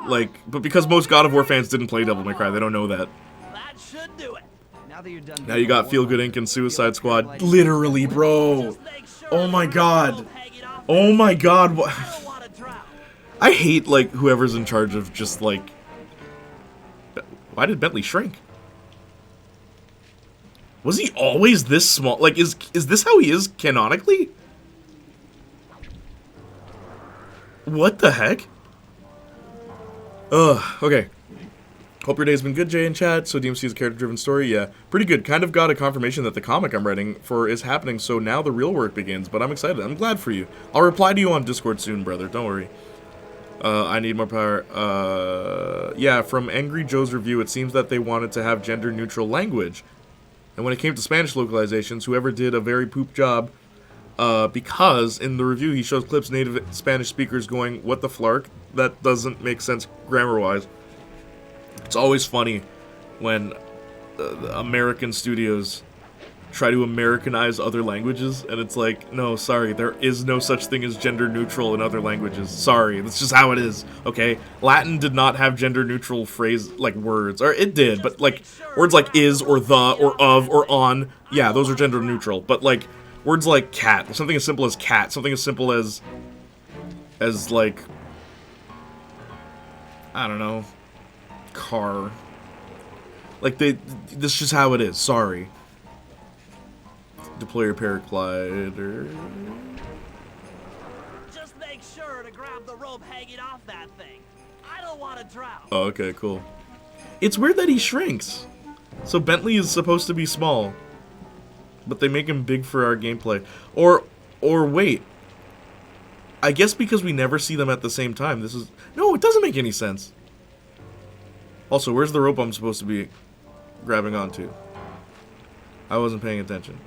like, but because most God of War fans didn't play Devil May Cry, they don't know that. That should do it. Now you got Feel Good Inc. and Suicide Squad. Literally, bro. Oh my god. Oh my god. I hate, like, whoever's in charge of just, like... Why did Bentley shrink? Was he always this small? Like, is this how he is canonically? What the heck? Ugh, okay. Hope your day's been good, Jay and chat. So DMC is a character-driven story? Yeah, pretty good. Kind of got a confirmation that the comic I'm writing for is happening, so now the real work begins, but I'm excited. I'm glad for you. I'll reply to you on Discord soon, brother. Don't worry. I need more power. Yeah, from Angry Joe's review, it seems that they wanted to have gender-neutral language. And when it came to Spanish localizations, whoever did a very poop job, because in the review he shows clips native Spanish speakers going, what the flark? That doesn't make sense grammar-wise. It's always funny when American studios try to Americanize other languages, and it's like, no, sorry, there is no such thing as gender neutral in other languages. Sorry, that's just how it is, okay? Latin did not have gender neutral phrase, like, words, or it did, but, like, words like is, or the, or of, or on, yeah, those are gender neutral, but, like, words like cat, something as simple as cat, something as simple as, like, I don't know, car. Like, this is just how it is. Sorry. Deploy your paraglider. Just make sure to grab the rope hanging off that thing. I don't want to drown. Oh, okay, cool. It's weird that he shrinks. So Bentley is supposed to be small, but they make him big for our gameplay. Or wait. I guess because we never see them at the same time. This is... No, it doesn't make any sense. Also, where's the rope I'm supposed to be grabbing onto? I wasn't paying attention.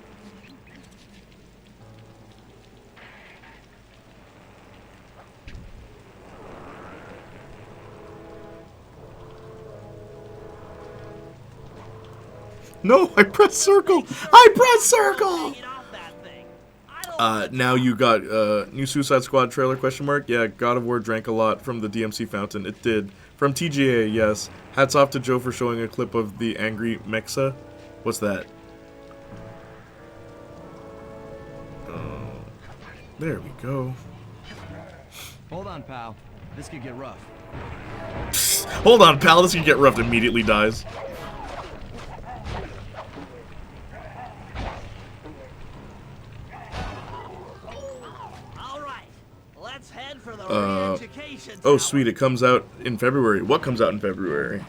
No, I pressed circle! I pressed circle! Get off that thing. Now you got, new Suicide Squad trailer, question mark? Yeah, God of War drank a lot from the DMC fountain. It did. From TGA, yes. Hats off to Joe for showing a clip of the angry Mexa. What's that? There we go. Hold on, pal. This could get rough. Hold on, pal, this can get rough. Immediately dies. All right, let's head for the re-education Oh, tower. sweet, it comes out in February. What comes out in February?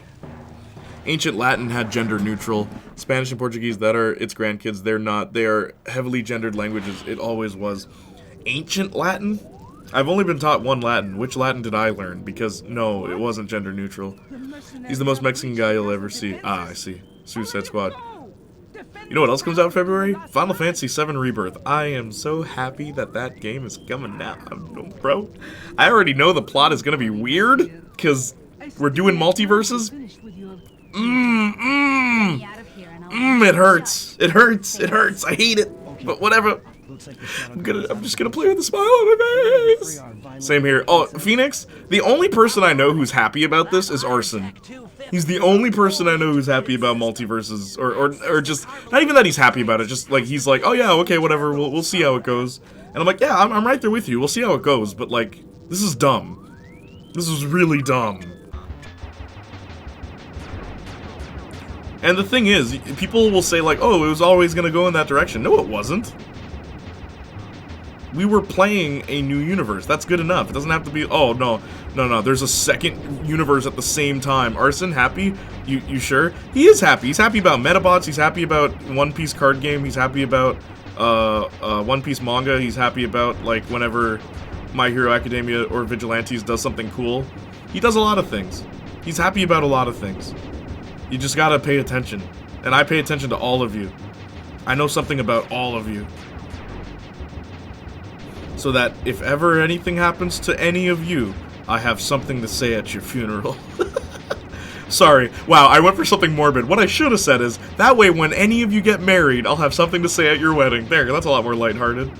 Ancient Latin had gender neutral. Spanish and Portuguese, that are its grandkids. They're not. They are heavily gendered languages. It always was. Ancient Latin? I've only been taught one Latin. Which Latin did I learn? Because, no, it wasn't gender neutral. He's the most Mexican guy you'll ever see. Ah, I see. Suicide Squad. You know what else comes out in February? Final Fantasy VII Rebirth. I am so happy that that game is coming out, bro. I already know the plot is going to be weird, because we're doing multiverses. It hurts. It hurts. It hurts. I hate it. But whatever. I'm just gonna play with a smile on my face. Same here. Oh, Phoenix? The only person I know who's happy about this is Arson. He's the only person I know who's happy about multiverses, or just not even that he's happy about it. Just like he's like, oh yeah, okay, whatever. We'll see how it goes. And I'm like, yeah, I'm right there with you. We'll see how it goes. But like, this is dumb. This is really dumb. And the thing is, people will say like, oh, it was always gonna go in that direction. No, it wasn't. We were playing a new universe. That's good enough. It doesn't have to be, oh, no. There's a second universe at the same time. Arson, happy? You sure? He is happy. He's happy about Metabots. He's happy about One Piece card game. He's happy about One Piece manga. He's happy about, like, whenever My Hero Academia or Vigilantes does something cool. He does a lot of things. He's happy about a lot of things. You just gotta pay attention. And I pay attention to all of you. I know something about all of you. So that if ever anything happens to any of you, I have something to say at your funeral. Sorry. Wow, I went for something morbid. What I should have said is, that way when any of you get married, I'll have something to say at your wedding. There, that's a lot more lighthearted.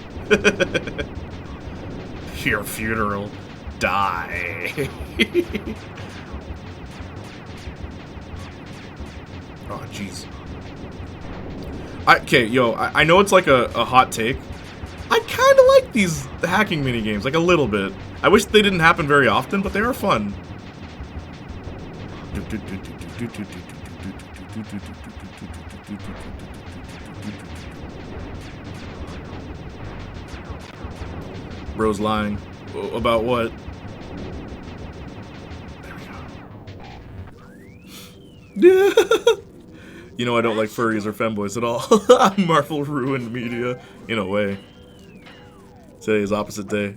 Your funeral. Die. Oh, jeez. Okay, yo, I know it's like a hot take. I kind of like these hacking minigames, like a little bit. I wish they didn't happen very often, but they are fun. Bro's lying. About what? There we go. You know I don't like furries or femboys at all. Marvel ruined media, in a way. Today is opposite day.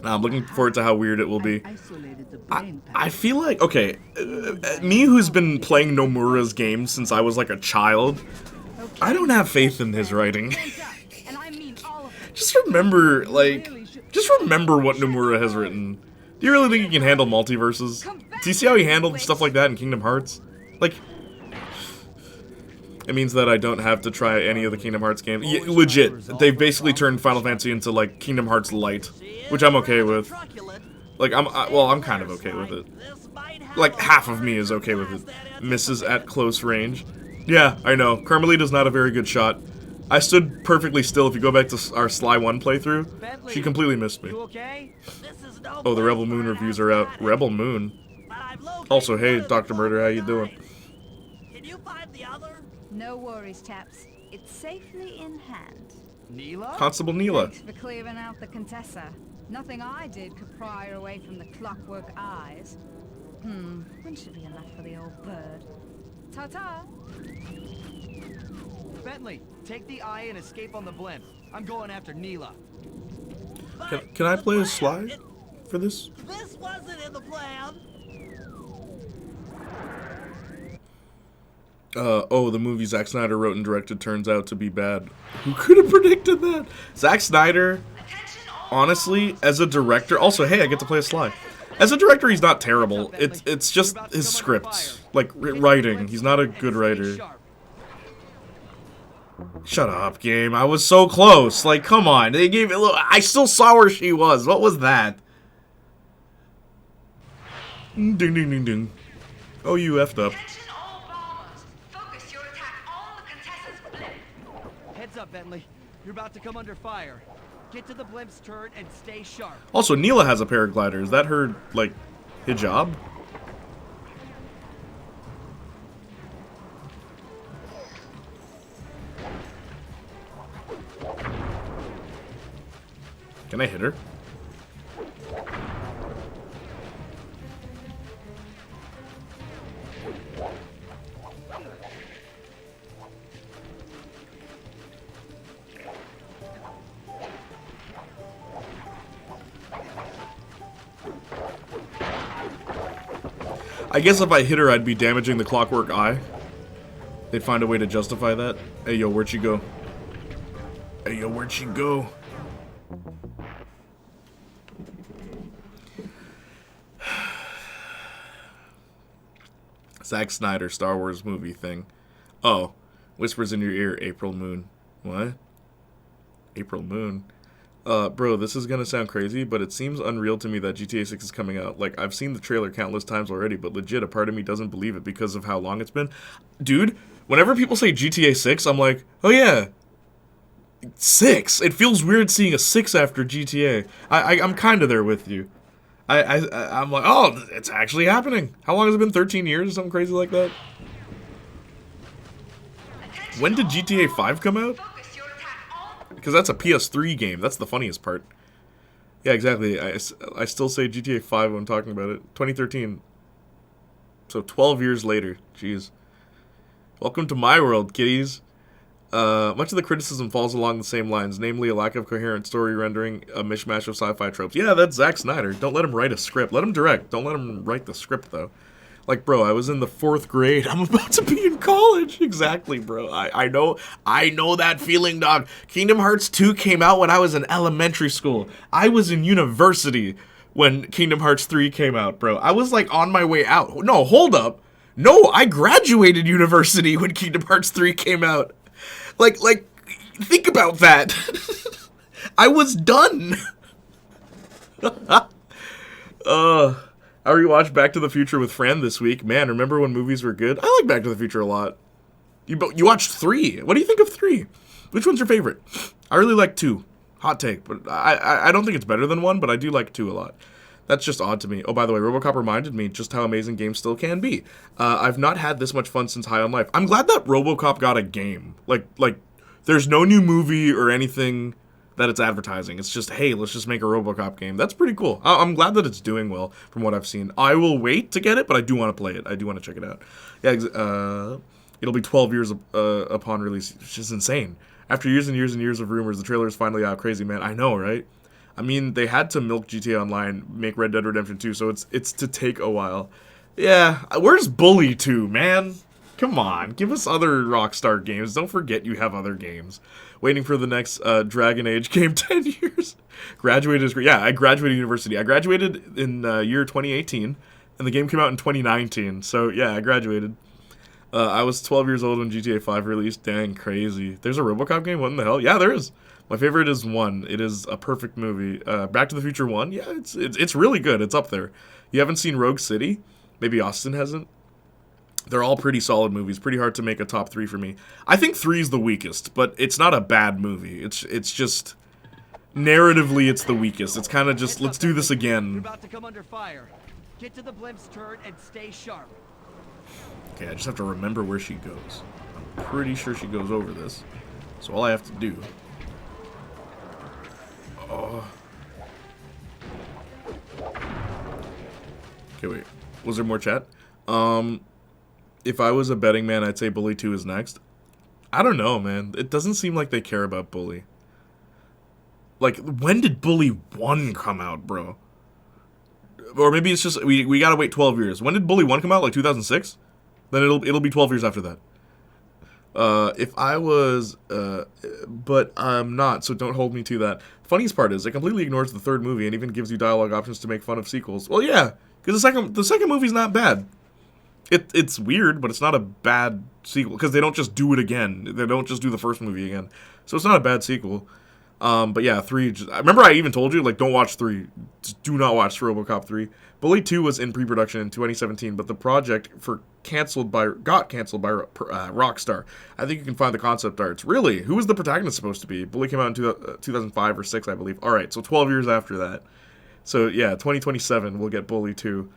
I'm looking forward to how weird it will be. I feel like, okay, me who's been playing Nomura's games since I was like a child, I don't have faith in his writing. Just remember what Nomura has written. Do you really think he can handle multiverses? Do you see how he handled stuff like that in Kingdom Hearts? Like, it means that I don't have to try any of the Kingdom Hearts games. Yeah, legit, they've basically turned Final Fantasy into like Kingdom Hearts Lite, which I'm okay with. Like, I'm kind of okay with it. Like, half of me is okay with it. Misses at close range. Yeah, I know. Carmelita's not a very good shot. I stood perfectly still. If you go back to our Sly 1 playthrough, she completely missed me. Oh, the Rebel Moon reviews are out. Rebel Moon? Also, hey, Dr. Murder, how you doing? Can you find the other? No worries, Taps. It's safely in hand. Neela? Constable Neela. Thanks for clearing out the Contessa. Nothing I did could pry her away from the clockwork eyes. When should be enough for the old bird? Ta-ta! Bentley, take the eye and escape on the blimp. I'm going after Neela. Can I play a slide for this? This wasn't in the plan. Oh, the movie Zack Snyder wrote and directed turns out to be bad. Who could have predicted that? Zack Snyder, honestly, as a director... Also, hey, I get to play a slide. As a director, he's not terrible. It's just his scripts. Like, writing. He's not a good writer. Shut up, game. I was so close. Like, come on. They gave it a little... I still saw where she was. What was that? Ding, ding, ding, ding. Oh, you effed up. Heads up, Bentley. You're about to come under fire. Get to the blimp's turret and stay sharp. Also, Neela has a paraglider. Is that her, like, hijab? Can I hit her? I guess if I hit her, I'd be damaging the clockwork eye. They'd find a way to justify that. Hey, yo, where'd she go? Hey, yo, where'd she go? Zack Snyder, Star Wars movie thing. Oh, whispers in your ear, April Moon. What? April Moon? Bro, this is gonna sound crazy, but it seems unreal to me that GTA 6 is coming out. Like, I've seen the trailer countless times already, but legit, a part of me doesn't believe it because of how long it's been. Dude, whenever people say GTA 6, I'm like, oh yeah, 6. It feels weird seeing a 6 after GTA. I'm kind of there with you. I'm like, oh, it's actually happening. How long has it been? 13 years or something crazy like that? When did GTA 5 come out? Because that's a PS3 game. That's the funniest part. Yeah, exactly. I still say GTA 5 when I'm talking about it. 2013. So 12 years later. Jeez. Welcome to my world, kiddies. Much of the criticism falls along the same lines, namely a lack of coherent story rendering, a mishmash of sci-fi tropes. Yeah, that's Zack Snyder. Don't let him write a script. Let him direct. Don't let him write the script, though. Like, bro, I was in the 4th grade. I'm about to be in college. Exactly, bro. I know that feeling, dog. Kingdom Hearts 2 came out when I was in elementary school. I was in university when Kingdom Hearts 3 came out, bro. I was, like, on my way out. No, hold up. No, I graduated university when Kingdom Hearts 3 came out. Like, think about that. I was done. I rewatched Back to the Future with Fran this week. Man, remember when movies were good? I like Back to the Future a lot. You watched 3. What do you think of 3? Which one's your favorite? I really like 2. Hot take, but I don't think it's better than 1, but I do like 2 a lot. That's just odd to me. Oh, by the way, RoboCop reminded me just how amazing games still can be. I've not had this much fun since High on Life. I'm glad that RoboCop got a game. Like, there's no new movie or anything that it's advertising. It's just, hey, let's just make a RoboCop game. That's pretty cool. I'm glad that it's doing well from what I've seen. I will wait to get it, but I do want to play it. I do want to check it out. Yeah, it'll be 12 years upon release, which is insane. After years and years and years of rumors, the trailer is finally out. Crazy, man. I know, right? I mean, they had to milk GTA Online, make Red Dead Redemption 2, so it's to take a while. Yeah, where's Bully 2, man? Come on, give us other Rockstar games. Don't forget you have other games. Waiting for the next Dragon Age game, 10 years. Graduated is great. Yeah, I graduated university. I graduated in year 2018, and the game came out in 2019. So, yeah, I graduated. I was 12 years old when GTA 5 released. Dang, crazy. There's a RoboCop game? What in the hell? Yeah, there is. My favorite is 1. It is a perfect movie. Back to the Future 1? Yeah, it's really good. It's up there. You haven't seen Rogue City? Maybe Austin hasn't? They're all pretty solid movies. Pretty hard to make a top 3 for me. I think 3 is the weakest, but it's not a bad movie. It's just... narratively, it's the weakest. It's kind of just, let's do this again. You're about to come under fire. Get to the blimp's turret and stay sharp. Okay, I just have to remember where she goes. I'm pretty sure she goes over this. So all I have to do... Oh. Okay, wait. Was there more chat? If I was a betting man, I'd say Bully 2 is next. I don't know, man. It doesn't seem like they care about Bully. Like, when did Bully 1 come out, bro? Or maybe it's just, we gotta wait 12 years. When did Bully 1 come out? Like 2006? Then it'll be 12 years after that. If I was, but I'm not, so don't hold me to that. Funniest part is, it completely ignores the third movie and even gives you dialogue options to make fun of sequels. Well, yeah, because the second movie's not bad. It's weird, but it's not a bad sequel, because they don't just do it again. They don't just do the first movie again. So it's not a bad sequel. But yeah, 3, I remember I even told you, like, don't watch 3. Just do not watch RoboCop 3. Bully 2 was in pre-production in 2017, but the project got canceled by Rockstar. I think you can find the concept arts. Really? Who was the protagonist supposed to be? Bully came out in 2005 or 6, I believe. Alright, so 12 years after that. So yeah, 2027 we'll get Bully 2.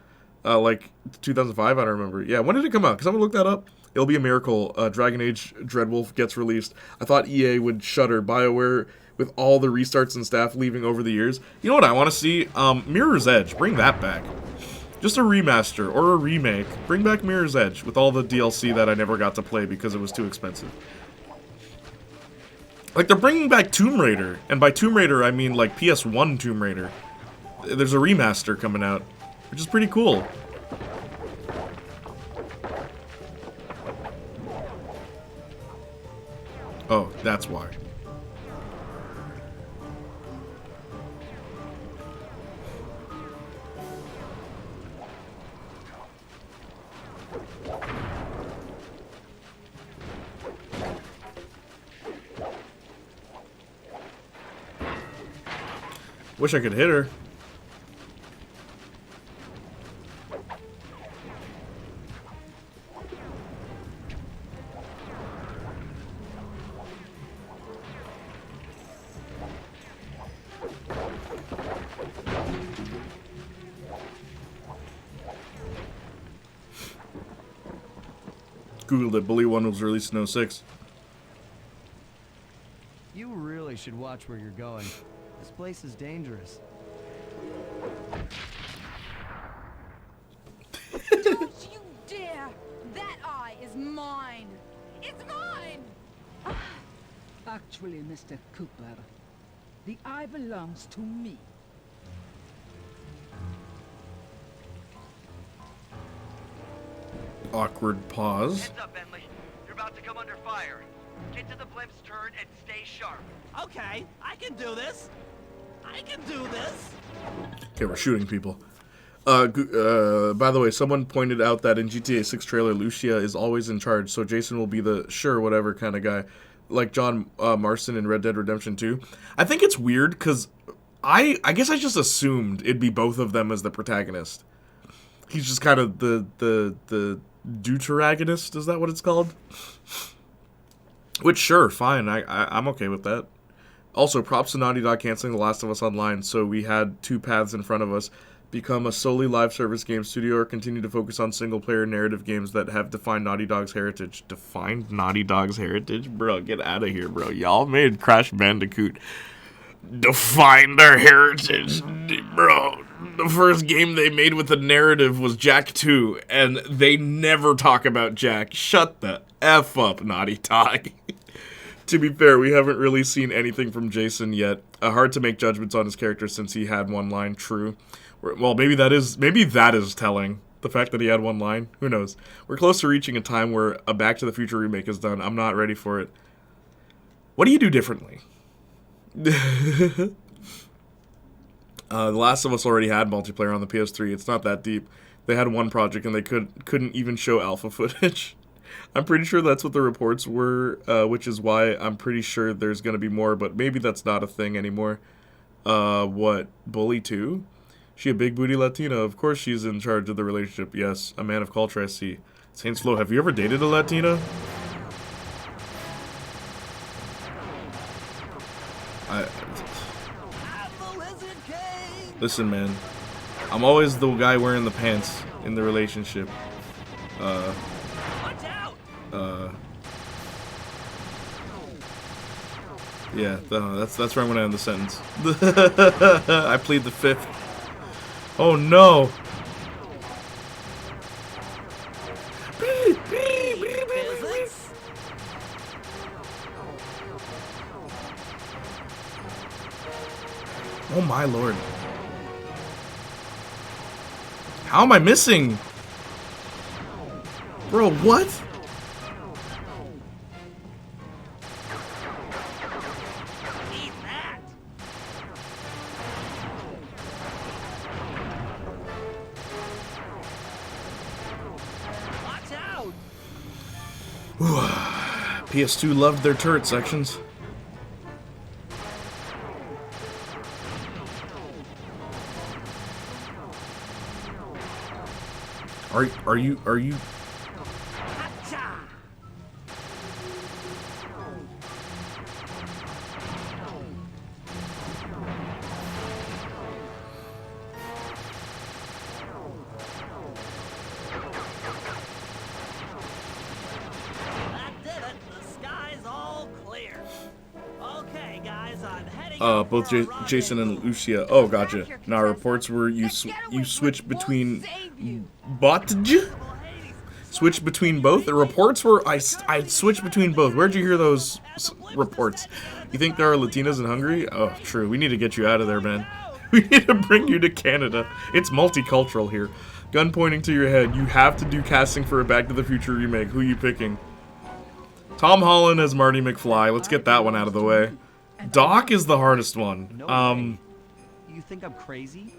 Like 2005, I don't remember. Yeah, when did it come out? Because I'm going to look that up. It'll be a miracle. Dragon Age Dreadwolf gets released. I thought EA would shutter. BioWare, with all the restarts and staff leaving over the years. You know what I want to see? Mirror's Edge. Bring that back. Just a remaster or a remake. Bring back Mirror's Edge with all the DLC that I never got to play because it was too expensive. Like, they're bringing back Tomb Raider. And by Tomb Raider, I mean, like, PS1 Tomb Raider. There's a remaster coming out, which is pretty cool. Oh, that's why. Wish I could hit her. Googled it. Bully 1 was released in 06. You really should watch where you're going. This place is dangerous. Don't you dare! That eye is mine! It's mine! Actually, Mr. Cooper, the eye belongs to me. Awkward pause. Heads up, Bentley. You're about to come under fire. Get to the blimp's turn and stay sharp. Okay, I can do this. I can do this. Okay, we're shooting people. By the way, someone pointed out that in GTA 6 trailer, Lucia is always in charge, so Jason will be the sure whatever kind of guy, like John Marston in Red Dead Redemption 2. I think it's weird because I guess I just assumed it'd be both of them as the protagonist. He's just kind of the deuteragonist, is that what it's called? Which, sure, fine, I'm okay with that. Also, props to Naughty Dog canceling The Last of Us Online, so we had two paths in front of us. Become a solely live service game studio or continue to focus on single-player narrative games that have defined Naughty Dog's heritage. Defined Naughty Dog's heritage? Bro, get out of here, bro. Y'all made Crash Bandicoot define their heritage, bro. The first game they made with a narrative was Jak 2, and they never talk about Jak. Shut the F up, Naughty Dog. To be fair, we haven't really seen anything from Jason yet. Hard to make judgments on his character since he had one line. True. Well, maybe that is telling. The fact that he had one line. Who knows? We're close to reaching a time where a Back to the Future remake is done. I'm not ready for it. What do you do differently? The Last of Us already had multiplayer on the PS3. It's not that deep. They had one project and they couldn't even show alpha footage. I'm pretty sure that's what the reports were, which is why I'm pretty sure there's going to be more, but maybe that's not a thing anymore. What? Bully 2? She a big booty Latina? Of course she's in charge of the relationship. Yes, a man of culture, I see. Saints Flow, have you ever dated a Latina? Listen, man. I'm always the guy wearing the pants in the relationship. Watch out! Yeah, that's where I'm gonna end the sentence. I plead the fifth. Oh no! Physics? Oh my lord. How am I missing? Bro, what? Eat that! Watch out! PS2 loved their turret sections. Are you Hacha! That did it. The sky's all clear. Okay, guys, I'm heading out both for a Jason and rendezvous. Lucia. Oh, gotcha. Now reports were you switch between switch between both. The reports were I switched between both. Where'd you hear those reports? You think there are Latinas in Hungary? Oh, true. We need to get you out of there, man. We need to bring you to Canada. It's multicultural here. Gun pointing to your head. You have to do casting for a Back to the Future remake. Who are you picking? Tom Holland as Marty McFly. Let's get that one out of the way. Doc is the hardest one. No way. You think I'm crazy?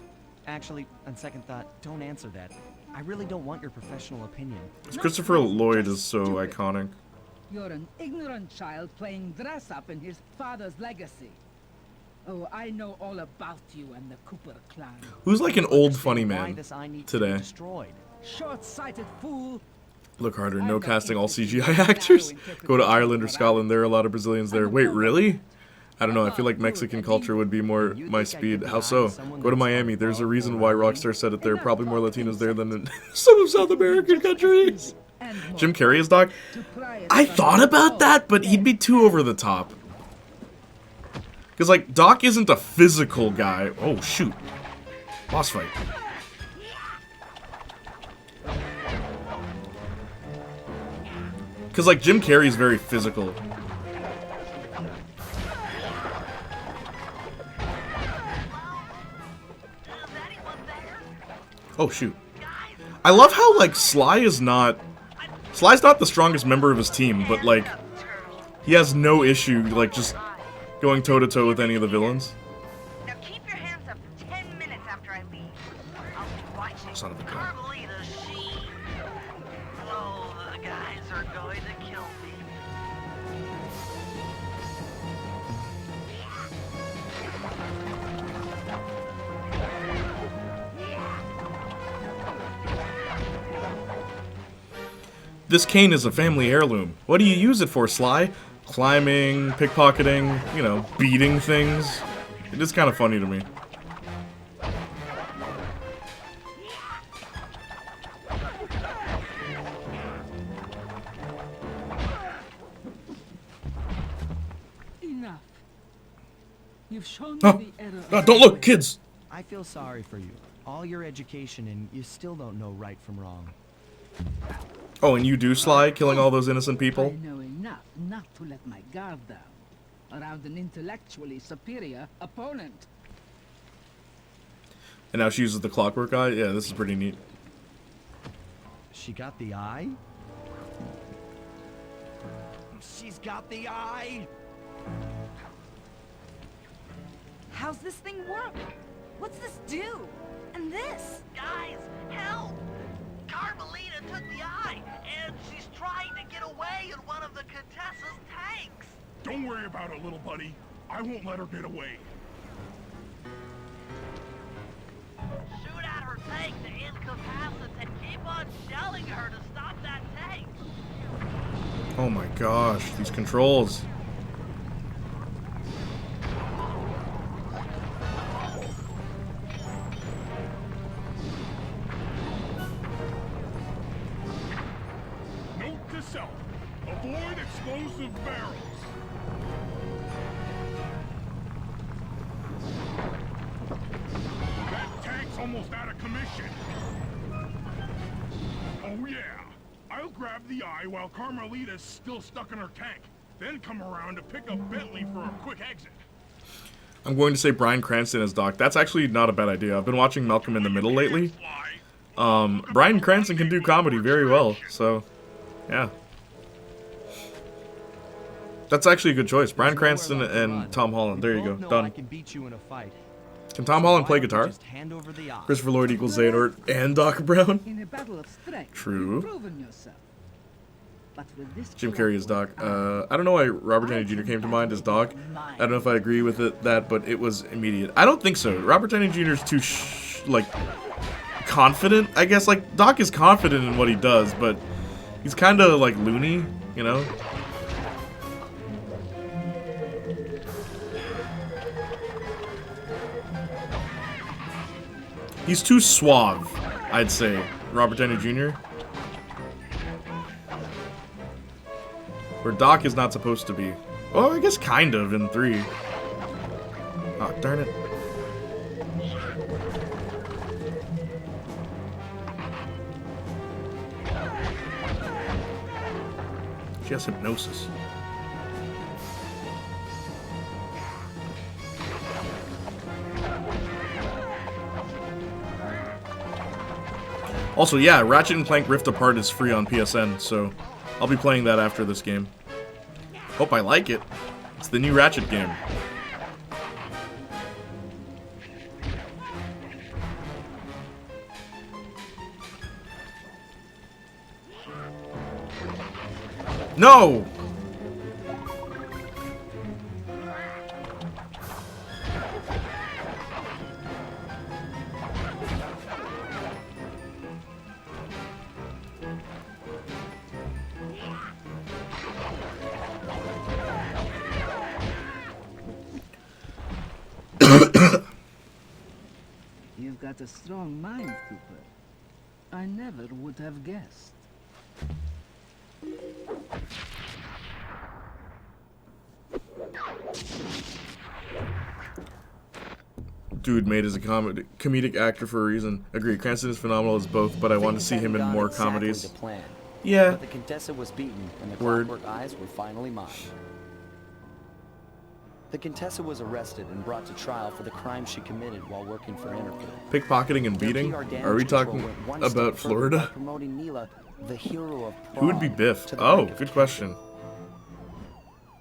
Actually, on second thought, don't answer that. I really don't want your professional opinion. Christopher Lloyd is so iconic. You're an ignorant child playing dress up in his father's legacy. Oh, I know all about you and the Cooper clan. Who's like an old funny Why man this eye needs to be today? destroyed. Short-sighted fool. Look harder. No casting all CGI actors. Go to Ireland or Scotland. There are a lot of Brazilians there. Wait, really? I don't know. I feel like Mexican culture would be more my speed. How so? Go to Miami. There's a reason why Rockstar said it. There are probably more Latinos there than in some of South American countries. Jim Carrey is Doc. I thought about that, but he'd be too over the top. Because, like, Doc isn't a physical guy. Oh, shoot. Boss fight. Because, like, Jim Carrey's very physical. Oh, shoot. I love how, like, Sly's not the strongest member of his team, but, like, he has no issue, like, just going toe-to-toe with any of the villains. Now keep your hands up for 10 minutes after I leave. I'll be watching. Son of a gun. Carmelita, she... Oh, the guys are going to kill me. This cane is a family heirloom. What do you use it for, Sly? Climbing, pickpocketing, you know, beating things. It is kind of funny to me. Enough. You've shown me Oh, the error. don't look, kids! I feel sorry for you. All your education and you still don't know right from wrong. Oh, and you do, Sly, killing all those innocent people? I know enough not to let my guard down around an intellectually superior opponent. And now she uses the clockwork eye? Yeah, this is pretty neat. She got the eye? She's got the eye! How's this thing work? What's this do? And this? Guys, help! Carmelita took the eye, and she's trying to get away in one of the Contessa's tanks. Don't worry about it, little buddy. I won't let her get away. Shoot at her tank to incapacitate. Keep on shelling her to stop that tank. Oh my gosh, these controls. Note to self. Avoid explosive barrels. That tank's almost out of commission. Oh yeah. I'll grab the eye while Carmelita's still stuck in her tank. Then come around to pick up Bentley for a quick exit. I'm going to say Bryan Cranston as Doc. That's actually not a bad idea. I've been watching Malcolm in the Middle lately. Bryan Cranston can do comedy very well, so yeah. That's actually a good choice. Bryan Cranston and Tom Holland. There you go. Done. I can beat you in a fight. Can Tom Holland play guitar? Just hand over the eye. Christopher Lloyd equals Xehanort and Doc Brown. In a battle of strength, True. you've proven yourself. But with this Jim Carrey is Doc. I don't know why Robert Downey Jr. came to mind as Doc. I don't know if I agree with that, but it was immediate. I don't think so. Robert Downey Jr. is too like confident, I guess. Like Doc is confident in what he does, but he's kind of like loony, you know. He's too suave, I'd say, Robert Downey Jr. Where Doc is not supposed to be. Well, I guess kind of in 3. Oh, darn it. She has hypnosis. Also, yeah, Ratchet & Clank Rift Apart is free on PSN, so I'll be playing that after this game. Hope I like it. It's the new Ratchet game. No! You've got a strong mind, Cooper. I never would have guessed. Dude made as a comedic actor for a reason. Agree, Cranston is phenomenal as both, but I want to see him in more comedies. Yeah. But the Contessa was beaten, and the Word. Clockwork Eyes were finally mine. The Contessa was arrested and brought to trial for the crime she committed while working for Interpol. Pickpocketing and beating? Their PR damage Are we control talking went one step about further by Florida? promoting Neela, the hero of Who would be Prague, Biff? to the Oh, rank of good captain. question.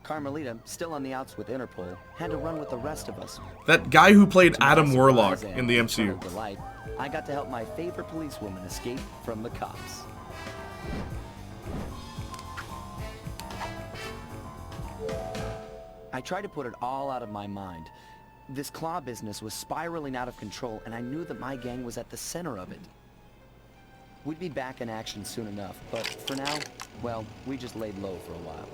Carmelita, still on the outs with Interpol, had to run with the rest of us. That guy who played To my Adam Warlock surprise in the and MCU. eternal delight, I got to help my favorite policewoman escape from the cops. I tried to put it all out of my mind. This claw business was spiraling out of control, and I knew that my gang was at the center of it. We'd be back in action soon enough, but for now, well, we just laid low for a while.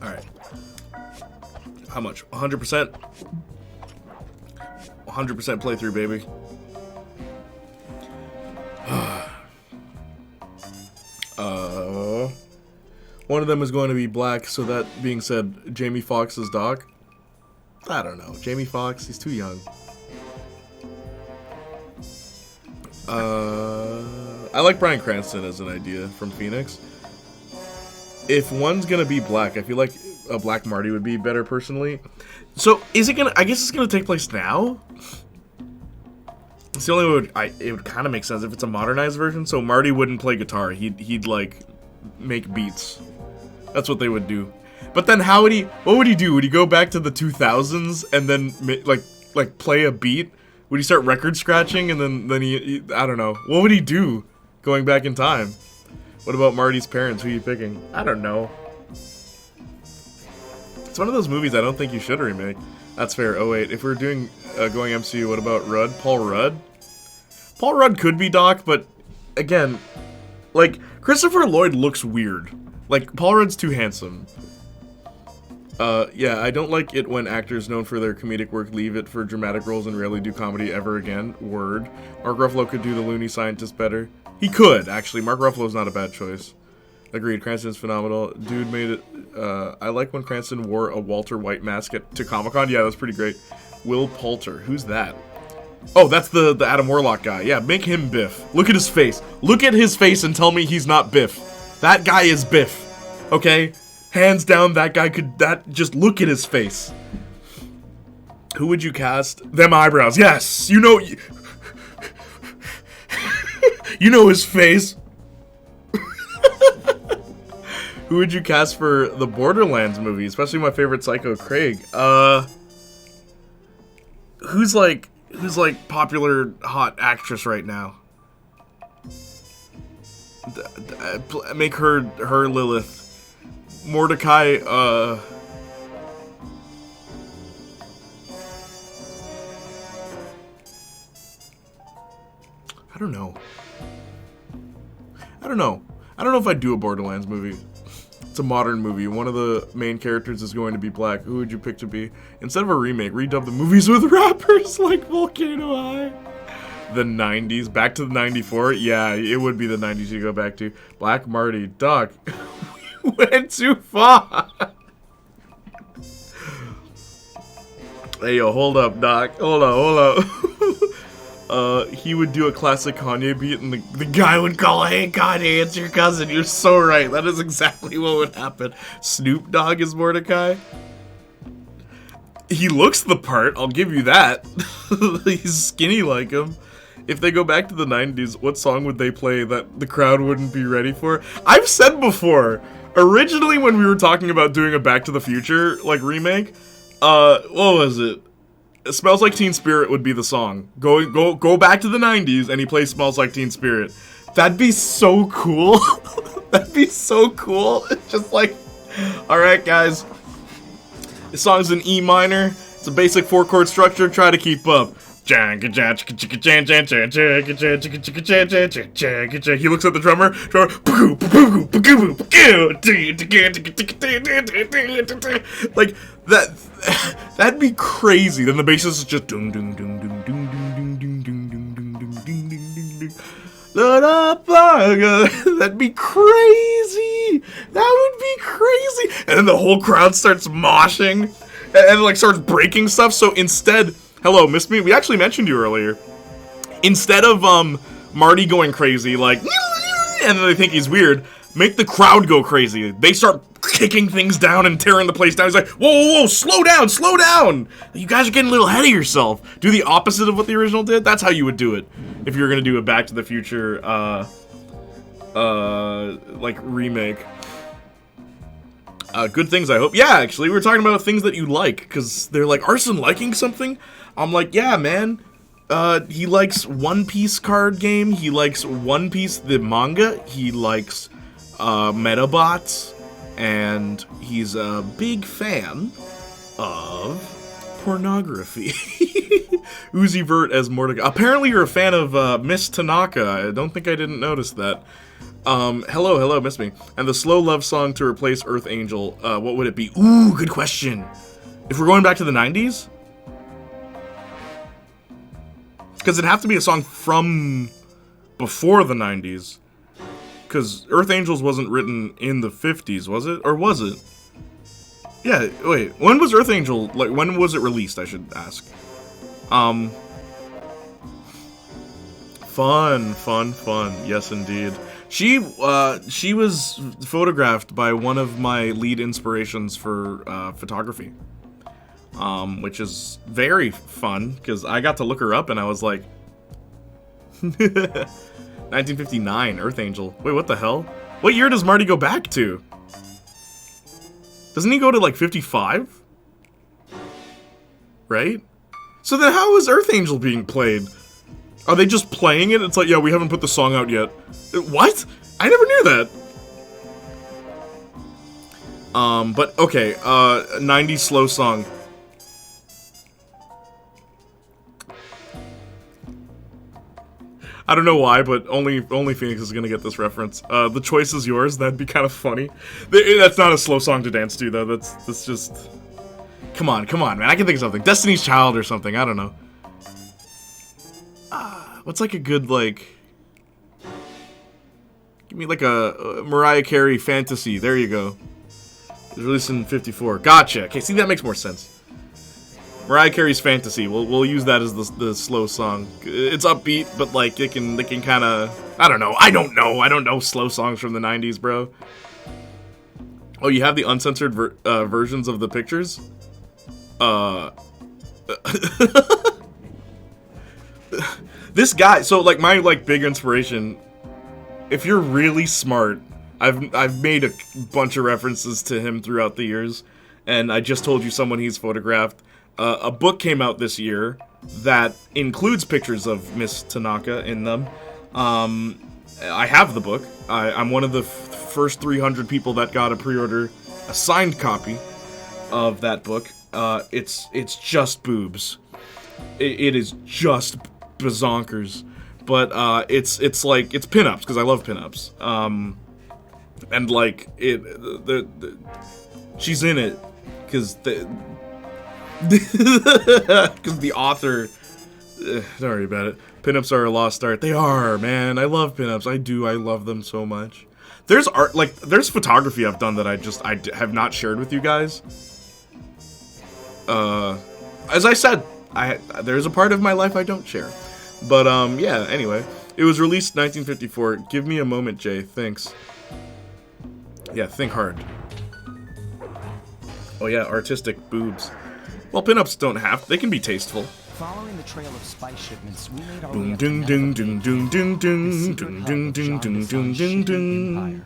Alright. How much? 100%? 100% playthrough, baby. One of them is going to be black, so that being said, Jamie Foxx is Doc. I don't know. Jamie Foxx, he's too young. I like Bryan Cranston as an idea from Phoenix. If one's gonna be black, I feel like a black Marty would be better personally. So is it gonna? I guess it's gonna take place now. It's the only way it would kind of make sense if it's a modernized version. So Marty wouldn't play guitar. He'd like make beats. That's what they would do. But then how would he? What would he do? Would he go back to the 2000s and then like play a beat? Would he start record scratching and then he I don't know. What would he do going back in time? What about Marty's parents? Who are you picking? I don't know. It's one of those movies I don't think you should remake. That's fair. Oh wait, if we're doing going MCU, what about Rudd? Paul Rudd? Paul Rudd could be Doc, but again, like Christopher Lloyd looks weird. Like Paul Rudd's too handsome. Yeah, I don't like it when actors known for their comedic work leave it for dramatic roles and rarely do comedy ever again. Word. Mark Ruffalo could do the loony scientist better. He could, actually. Mark Ruffalo's not a bad choice. Agreed, Cranston's phenomenal. Dude made it, I like when Cranston wore a Walter White mask to Comic-Con. Yeah, that was pretty great. Will Poulter. Who's that? Oh, that's the Adam Warlock guy. Yeah, make him Biff. Look at his face. Look at his face and tell me he's not Biff. That guy is Biff. Okay? Hands down, that guy could... Just look at his face. Who would you cast? Them eyebrows. Yes! You know... You know his face. Who would you cast for the Borderlands movie? Especially my favorite Psycho, Craig. Who's like popular hot actress right now? Make her Lilith. Mordecai, I don't know. I don't know if I'd do a Borderlands movie. It's a modern movie. One of the main characters is going to be black. Who would you pick to be? Instead of a remake, redub the movies with rappers like Volcano High. The 90s. Back to the 94? Yeah, it would be the 90s you go back to. Black Marty. Doc. We went too far. Hey, yo, hold up, Doc. Hold up. He would do a classic Kanye beat, and the guy would call, "Hey, Kanye, it's your cousin." You're so right. That is exactly what would happen. Snoop Dogg is Mordecai. He looks the part, I'll give you that. He's skinny like him. If they go back to the 90s, what song would they play that the crowd wouldn't be ready for? I've said before, originally when we were talking about doing a Back to the Future, like, remake, what was it? Smells Like Teen Spirit would be the song. Go back to the 90s and he plays Smells Like Teen Spirit. That'd be so cool. That'd be so cool. It's just like, alright guys, this song's in E minor. It's a basic 4-chord structure. Try to keep up. He looks at the drummer. Like that'd be crazy. Then the bassist is just ding ding ding ding ding ding ding ding ding ding ding ding ding. That'd be crazy. That would be crazy. And then the whole crowd starts moshing and like starts breaking stuff. So instead, hello, Miss Me. We actually mentioned you earlier. Instead of Marty going crazy, like, and then they think he's weird, make the crowd go crazy. They start kicking things down and tearing the place down. He's like, whoa, whoa, whoa, slow down, slow down. You guys are getting a little ahead of yourself. Do the opposite of what the original did. That's how you would do it if you were gonna do a Back to the Future, like remake. Good things, I hope. Yeah, actually, we were talking about things that you like, because they're like, Arson liking something? I'm like, yeah, man. He likes One Piece card game. He likes One Piece, the manga. He likes, Metabots. And he's a big fan of pornography. Uzi Vert as Mordecai. Apparently you're a fan of, Miss Tanaka. I don't think I didn't notice that. Hello, Miss Me. And the slow love song to replace Earth Angel, what would it be? Ooh, good question. If we're going back to the 90s? Because it'd have to be a song from before the 90s. Because Earth Angels wasn't written in the 50s, was it? Or was it? Yeah, wait. When was Earth Angel, like, when was it released, I should ask? Fun. Yes, indeed. She was photographed by one of my lead inspirations for, photography. Which is very fun, because I got to look her up and I was like... 1959, Earth Angel. Wait, what the hell? What year does Marty go back to? Doesn't he go to, like, 55? Right? So then how is Earth Angel being played? Are they just playing it? It's like, yeah, we haven't put the song out yet. What? I never knew that. But, okay, 90s slow song. I don't know why, but only Phoenix is gonna get this reference. The choice is yours. That'd be kind of funny. That's not a slow song to dance to, though. That's just... Come on, man. I can think of something. Destiny's Child or something. I don't know. What's like a good, like... Give me like a Mariah Carey fantasy. There you go. It was released in 54. Gotcha. Okay, see, that makes more sense. Mariah Carey's Fantasy. We'll use that as the slow song. It's upbeat, but like it can kind of, I don't know. I don't know slow songs from the 90s, bro. Oh, you have the uncensored versions of the pictures? This guy, so like my big inspiration, if you're really smart, I've made a bunch of references to him throughout the years, and I just told you someone he's photographed. A book came out this year that includes pictures of Miss Tanaka in them. I have the book. I'm one of the first 300 people that got a pre-order, a signed copy of that book. It's just boobs. It is just bazonkers. But it's pinups, because I love pinups. And like she's in it because because the author, don't worry about it. Pinups are a lost art. They are, man. I love pinups. I love them so much. There's art, there's photography I've done that I have not shared with you guys. As I said, there's a part of my life I don't share. But yeah. Anyway, it was released 1954. Give me a moment, Jay. Thanks. Yeah, think hard. Oh yeah, artistic boobs. Well, pinups don't have. They can be tasteful. Following the trail of spice shipments, we made our Boom, way up to ding, ding, ding, ding, ding, ding, ding, ding, ding, ding, ding, ding, ding.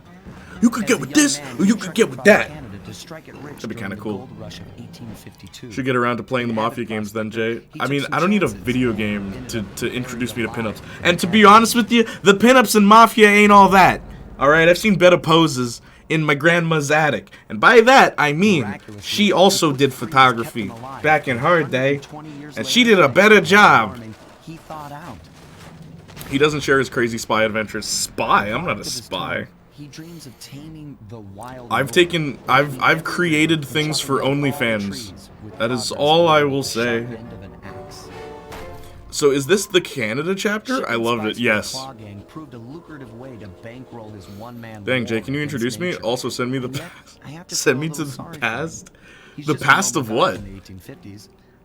You could get with this, or you could get with that. That'd be kind of cool. Should get around to playing the Mafia games then, Jay. I mean, I don't need a video game to introduce me to pinups. And to be honest with you, the pinups in Mafia ain't all that. Alright, I've seen better poses in my grandma's attic. And by that, I mean, she also did photography back in her day. And she did a better job. He doesn't share his crazy spy adventures. Spy? I'm not a spy. He dreams of taming the wild. I've created things for OnlyFans. That is all I will say. So is this the Canada chapter? I loved it. Yes. Dang, Jay, can you introduce me? Also, send me the past. Send me to the past. The past of what?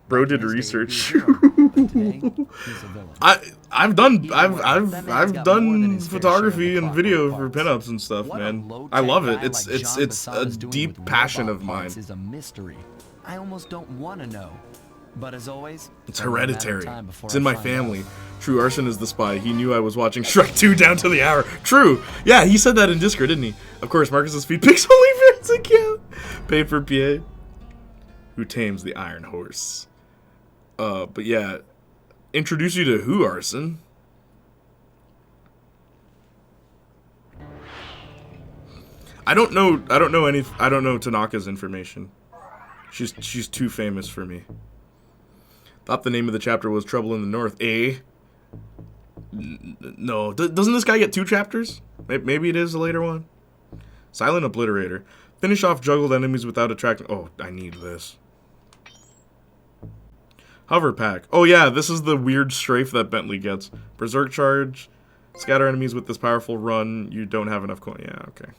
Bro did research. I've done photography and video for pinups and stuff, man. I love it. It's a deep passion of mine. I almost don't want to know. But as always, it's hereditary. It's in my family. True, Arson is the spy. He knew I was watching Shrek 2 down to the hour. True. Yeah, he said that in Discord, didn't he? Of course, Marcus's feed picks OnlyFans account. Paid for PA. Who tames the Iron Horse? But yeah, introduce you to who, Arson? I don't know Tanaka's information. She's too famous for me. Thought the name of the chapter was Trouble in the North. No. Doesn't this guy get 2 chapters? Maybe it is a later one. Silent Obliterator. Finish off juggled enemies without attracting... Oh, I need this. Hover Pack. Oh yeah, this is the weird strafe that Bentley gets. Berserk Charge. Scatter enemies with this powerful run. You don't have enough coin. Yeah, okay.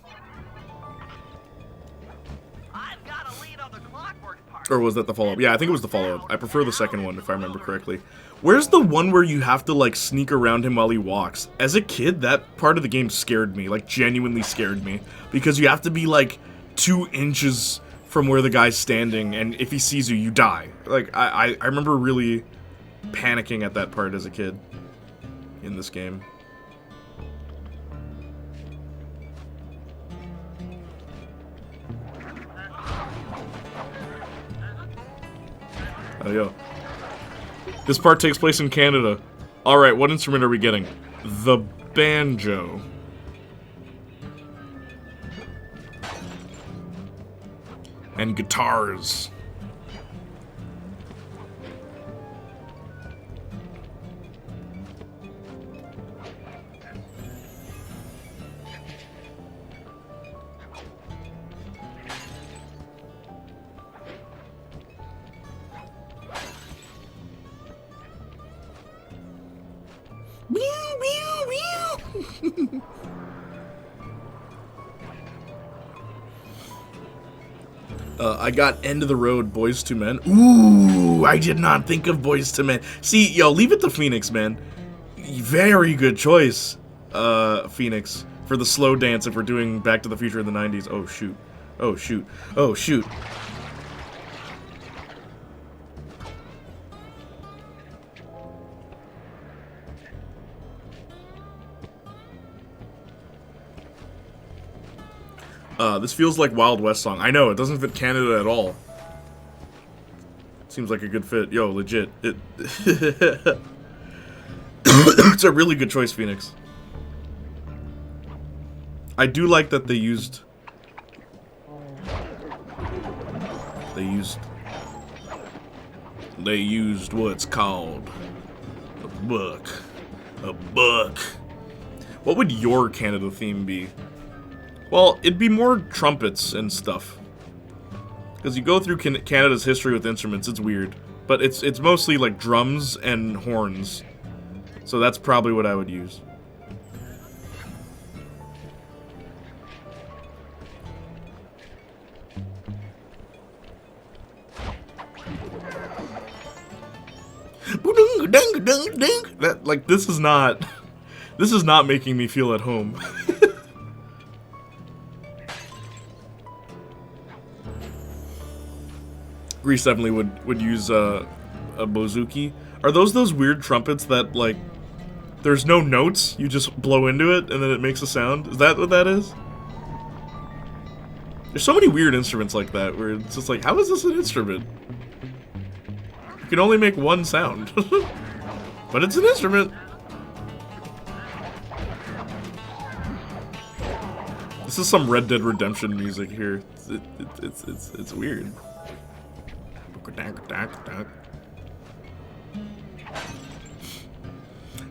Or was that the follow-up? Yeah, I think it was the follow-up. I prefer the second one, if I remember correctly. Where's the one where you have to, like, sneak around him while he walks? As a kid, that part of the game scared me. Like, genuinely scared me. Because you have to be, like, 2 inches from where the guy's standing, and if he sees you, you die. Like, I remember really panicking at that part as a kid in this game. Oh, yo. This part takes place in Canada. Alright, what instrument are we getting? The banjo. And guitars. I got End of the Road, Boys to Men. Ooh, I did not think of Boys to Men. See, yo, leave it to Phoenix, man. Very good choice, Phoenix, for the slow dance if we're doing Back to the Future in the 90s. Oh, shoot. Oh, shoot. Oh, shoot. This feels like Wild West song. I know, it doesn't fit Canada at all. Seems like a good fit. Yo, legit. It's a really good choice, Phoenix. I do like that they used what's called a book. A book. What would your Canada theme be? Well, it'd be more trumpets and stuff. Because you go through Canada's history with instruments, it's weird. But it's mostly like drums and horns. So that's probably what I would use. That, like, this is not making me feel at home. Grease definitely would use a bouzouki. Are those weird trumpets that, like, there's no notes, you just blow into it and then it makes a sound? Is that what that is? There's so many weird instruments like that where it's just like, how is this an instrument? You can only make one sound. But it's an instrument. This is some Red Dead Redemption music here. It's weird.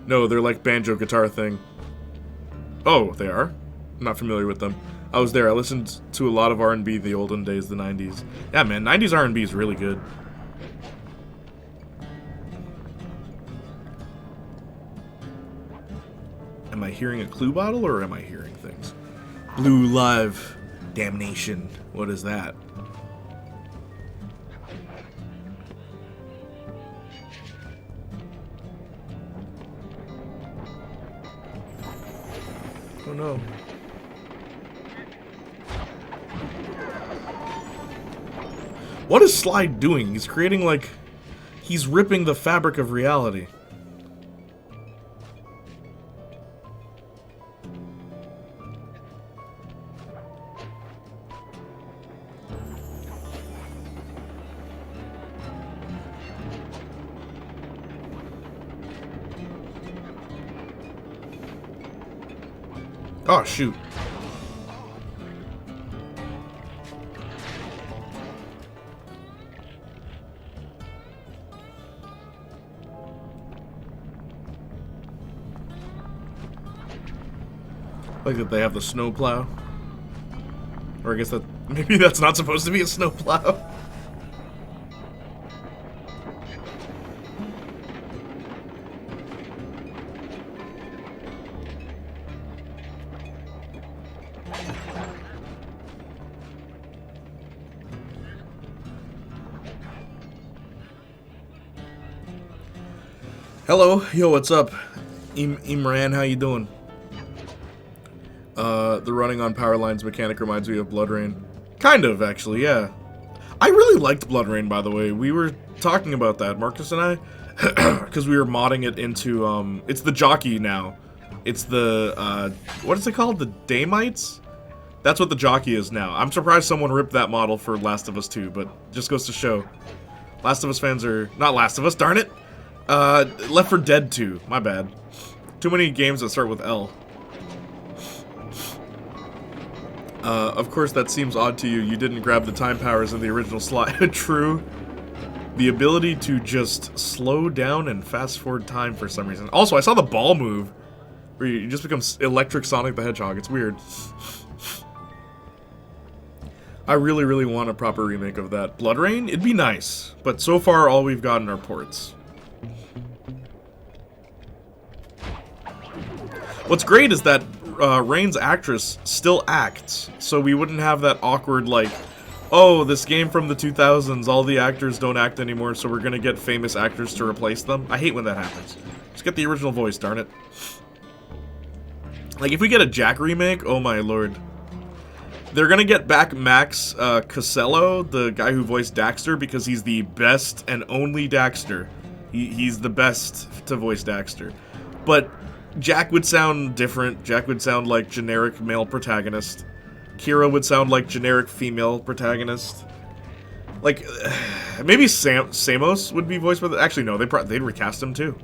No, they're like banjo guitar thing. Oh, they are? I'm not familiar with them. I was there. I listened to a lot of R&B the olden days, the 90s. Yeah, man, 90s R&B is really good. Am I hearing a Clue bottle or am I hearing things? Blue Live Damnation. What is that? Oh no. What is Slide doing? He's creating, like, he's ripping the fabric of reality. Oh, shoot. Like that they have the snowplow. Or I guess that, maybe that's not supposed to be a snowplow. Hello, yo, what's up? Imran, how you doing? The running on power lines mechanic reminds me of Blood Rain. Kind of, actually, yeah. I really liked Blood Rain, by the way. We were talking about that, Marcus and I, because we were modding it into, it's the jockey now. It's the, what is it called? The Damites? That's what the jockey is now. I'm surprised someone ripped that model for Last of Us 2, but just goes to show. Last of Us fans are, not Last of Us, darn it! Left 4 Dead 2, my bad. Too many games that start with L. Of course that seems odd to you. You didn't grab the time powers in the original slide. True. The ability to just slow down and fast forward time for some reason. Also, I saw the ball move, where you just become Electric Sonic the Hedgehog. It's weird. I really, really want a proper remake of that. Blood Rain? It'd be nice. But so far, all we've gotten are ports. What's great is that Rain's actress still acts, so we wouldn't have that awkward, like, oh, this game from the 2000s, all the actors don't act anymore, so we're gonna get famous actors to replace them. I hate when that happens. Just get the original voice, darn it. Like, if we get a Jack remake, oh my lord. They're gonna get back Max Casello, the guy who voiced Daxter, because he's the best and only Daxter. He's the best to voice Daxter. But Jack would sound different. Jack would sound like generic male protagonist. Kira would sound like generic female protagonist. Like, maybe Samos would be voiced by the... Actually, no, they'd recast him too.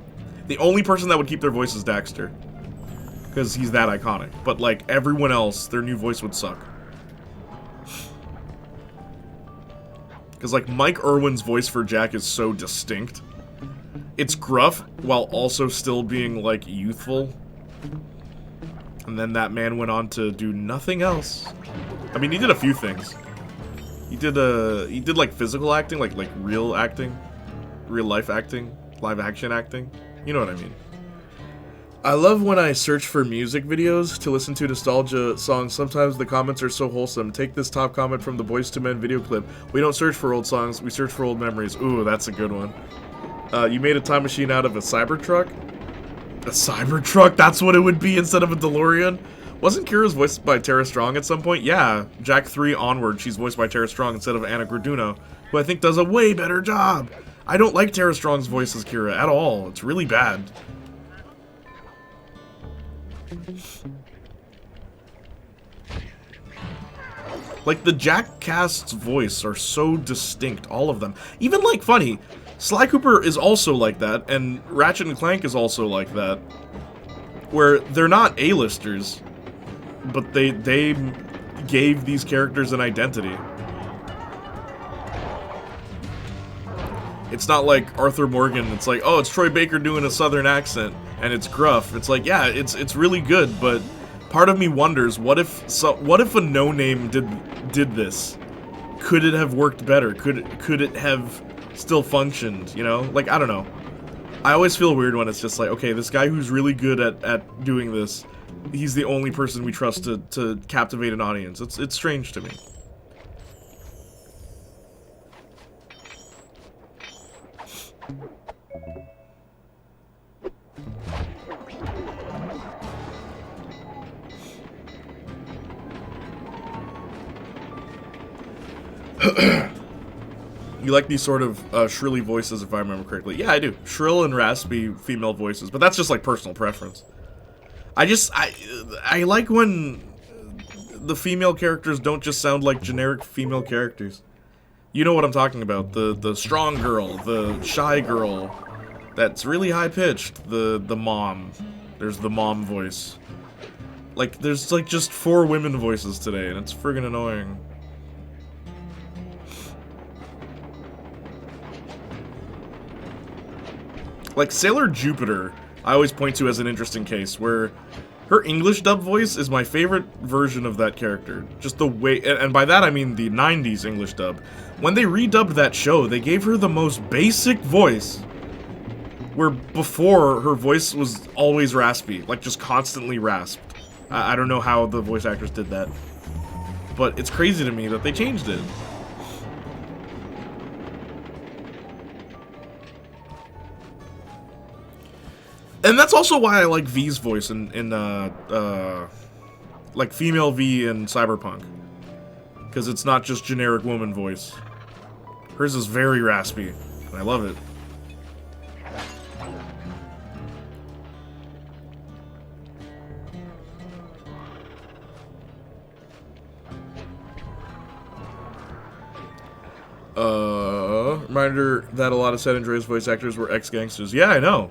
The only person that would keep their voice is Daxter. Because he's that iconic. But, like, everyone else, their new voice would suck. Because, like, Mike Irwin's voice for Jack is so distinct. It's gruff, while also still being, like, youthful. And then that man went on to do nothing else. I mean, he did a few things. He did like, physical acting, like real acting. Real life acting. Live action acting. You know what I mean. I love when I search for music videos to listen to nostalgia songs. Sometimes the comments are so wholesome. Take this top comment from the Boyz II Men video clip. We don't search for old songs, we search for old memories. Ooh, that's a good one. You made a time machine out of a Cybertruck? A Cybertruck? That's what it would be instead of a DeLorean? Wasn't Kira's voiced by Tara Strong at some point? Yeah, Jack 3 onward, she's voiced by Tara Strong instead of Anna Graduno, who I think does a way better job. I don't like Tara Strong's voice as Kira at all. It's really bad. Like, the Jack cast's voice are so distinct, all of them. Even, like, funny, Sly Cooper is also like that, and Ratchet and Clank is also like that. Where they're not A-listers, but they gave these characters an identity. It's not like Arthur Morgan, it's like, oh, it's Troy Baker doing a southern accent, and it's gruff. It's like, yeah, it's really good, but part of me wonders, what if a no-name did this? Could it have worked better? Could it have still functioned, you know? Like, I don't know. I always feel weird when it's just like, okay, this guy who's really good at doing this, he's the only person we trust to captivate an audience. It's strange to me. You like these sort of shrilly voices, if I remember correctly. Yeah, I do. Shrill and raspy female voices, but that's just like personal preference. I like when the female characters don't just sound like generic female characters. You know what I'm talking about. The strong girl, the shy girl, that's really high-pitched, the mom. There's the mom voice. Like, there's like just 4 women voices today, and it's friggin' annoying. Like, Sailor Jupiter, I always point to as an interesting case, where her English dub voice is my favorite version of that character. Just the way, and by that I mean the 90s English dub. When they redubbed that show, they gave her the most basic voice, where before, her voice was always raspy, like just constantly rasped. I don't know how the voice actors did that, but it's crazy to me that they changed it. And that's also why I like V's voice in like female V in Cyberpunk. Because it's not just generic woman voice. Hers is very raspy, and I love it. Reminder that a lot of San Andreas voice actors were ex-gangsters. Yeah, I know.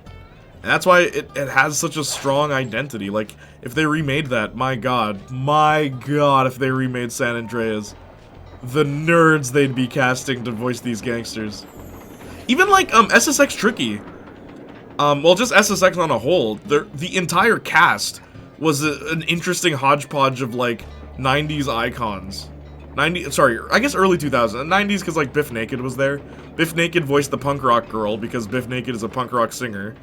And that's why it has such a strong identity. Like, if they remade that, my god, if they remade San Andreas, the nerds they'd be casting to voice these gangsters. Even like, SSX Tricky. Well, just SSX on a whole, the entire cast was an interesting hodgepodge of, like, 90s icons. I guess early 2000s. 90s because, like, Biff Naked was there. Biff Naked voiced the punk rock girl because Biff Naked is a punk rock singer.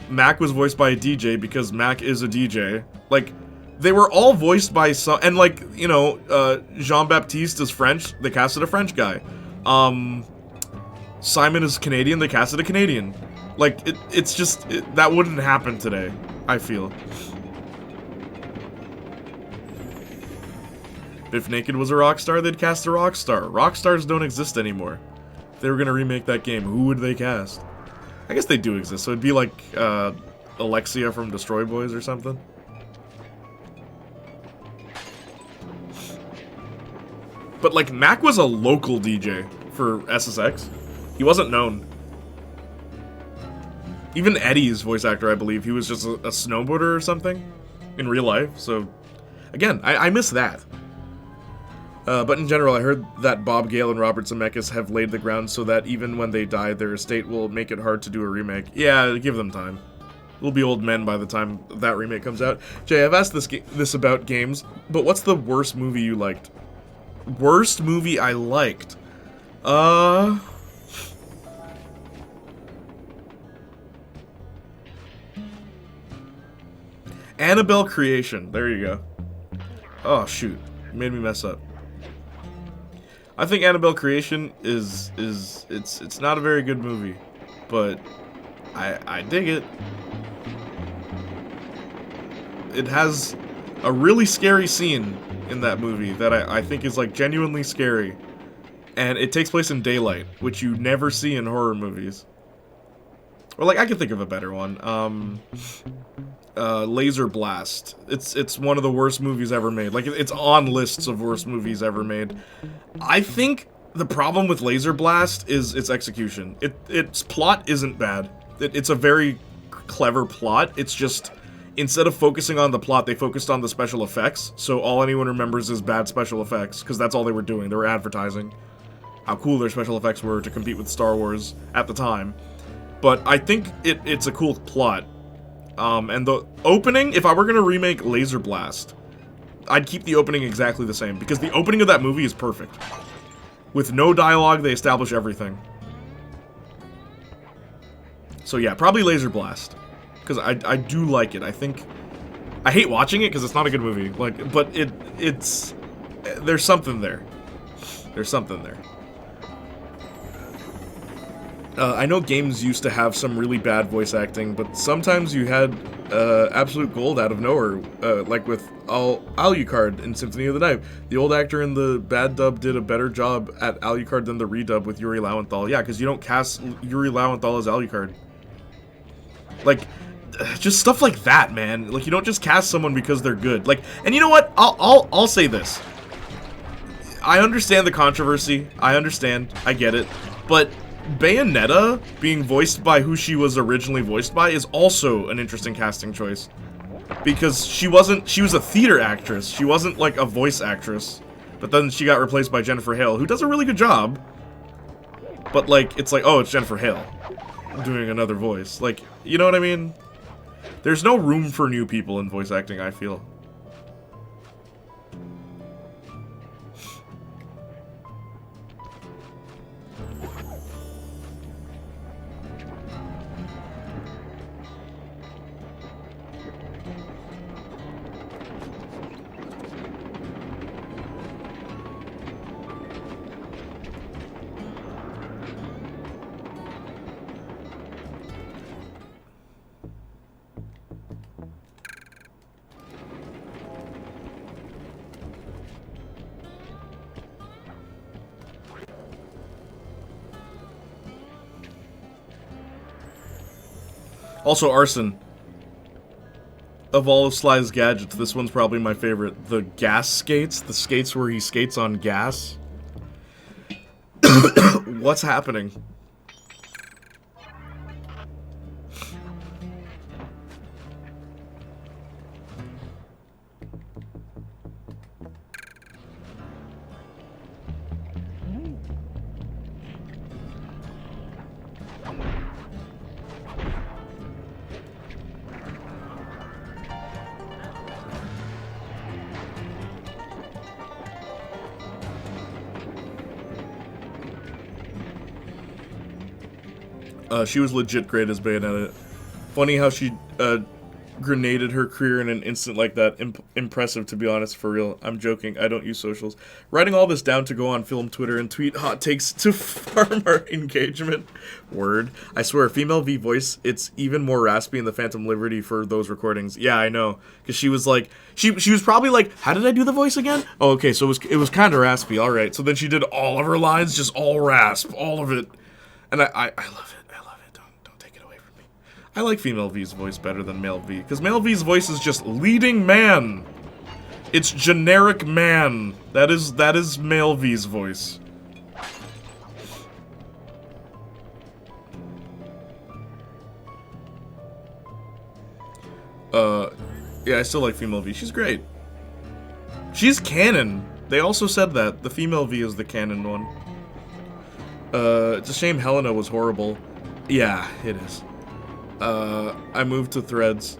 Mac was voiced by a DJ because Mac is a DJ. Like, They were all voiced by some, and like, you know, Jean-Baptiste is French, they casted a French guy. Simon is Canadian, they casted a Canadian. Like, it's just, that wouldn't happen today, I feel. If Naked was a rock star, they'd cast a rock star. Rock stars don't exist anymore. If they were gonna remake that game, who would they cast? I guess they do exist, so it'd be like, Alexia from Destroy Boys or something. But, like, Mac was a local DJ for SSX. He wasn't known. Even Eddie's voice actor, I believe, he was just a snowboarder or something in real life, so... Again, I miss that. But in general, I heard that Bob Gale and Robert Zemeckis have laid the ground so that even when they die, their estate will make it hard to do a remake. Yeah, give them time. We'll be old men by the time that remake comes out. Jay, I've asked this about games, but what's the worst movie you liked? Worst movie I liked? Annabelle Creation. There you go. Oh, shoot. Made me mess up. I think Annabelle Creation it's not a very good movie, but I dig it. It has a really scary scene in that movie that I think is like genuinely scary, and it takes place in daylight, which you never see in horror movies. Or like I can think of a better one. Laser Blast. It's one of the worst movies ever made. Like it's on lists of worst movies ever made. I think the problem with Laser Blast is its execution. Its plot isn't bad. It's a very clever plot. It's just instead of focusing on the plot, they focused on the special effects. So all anyone remembers is bad special effects because that's all they were doing. They were advertising how cool their special effects were to compete with Star Wars at the time. But I think it's a cool plot. And the opening, if I were going to remake Laser Blast, I'd keep the opening exactly the same, because the opening of that movie is perfect. With no dialogue, they establish everything. So yeah, probably Laser Blast, because I do like it. I hate watching it, because it's not a good movie, like, but it's, there's something there. There's something there. I know games used to have some really bad voice acting, but sometimes you had absolute gold out of nowhere, like with Alucard in Symphony of the Night. The old actor in the bad dub did a better job at Alucard than the redub with Yuri Lowenthal. Yeah, because you don't cast Yuri Lowenthal as Alucard. Like, just stuff like that, man. Like, you don't just cast someone because they're good. Like, and you know what? I'll say this. I understand the controversy. I understand. I get it. But Bayonetta being voiced by who she was originally voiced by is also an interesting casting choice. Because she was a theater actress. She wasn't like a voice actress. But then she got replaced by Jennifer Hale, who does a really good job. But like, it's like, oh, it's Jennifer Hale doing another voice. Like, you know what I mean? There's no room for new people in voice acting, I feel. Also, Arson. Of all of Sly's gadgets, this one's probably my favorite. The gas skates. The skates where he skates on gas. What's happening? She was legit great as Bayonetta. Funny how she grenaded her career in an instant like that. Impressive, to be honest, for real. I'm joking. I don't use socials. Writing all this down to go on film Twitter and tweet hot takes to farm our engagement. Word. I swear, female V voice, it's even more raspy in the Phantom Liberty for those recordings. Yeah, I know. Because she was like, she was probably like, how did I do the voice again? Oh, okay, so it was kind of raspy. All right. So then she did all of her lines, just all rasp, all of it. And I love it. I love it. Don't take it away from me. I like female V's voice better than male V, because male V's voice is just leading man. It's generic man. That is male V's voice. Yeah, I still like female V. She's great. She's canon. They also said that. The female V is the canon one. It's a shame Helena was horrible. Yeah, it is. I moved to Threads.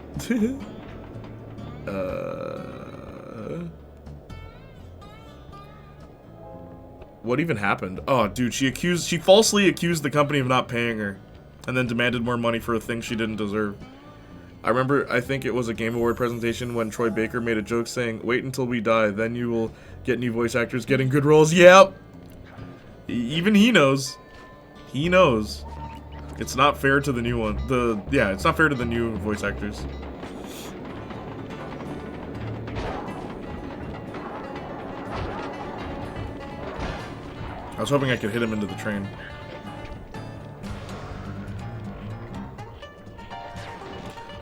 What even happened? Oh, dude, she falsely accused the company of not paying her, and then demanded more money for a thing she didn't deserve. I remember, I think it was a Game Award presentation when Troy Baker made a joke saying, "Wait until we die, then you will get new voice actors getting good roles." Yep! Even he knows. He knows. It's not fair to the new one. It's not fair to the new voice actors. I was hoping I could hit him into the train.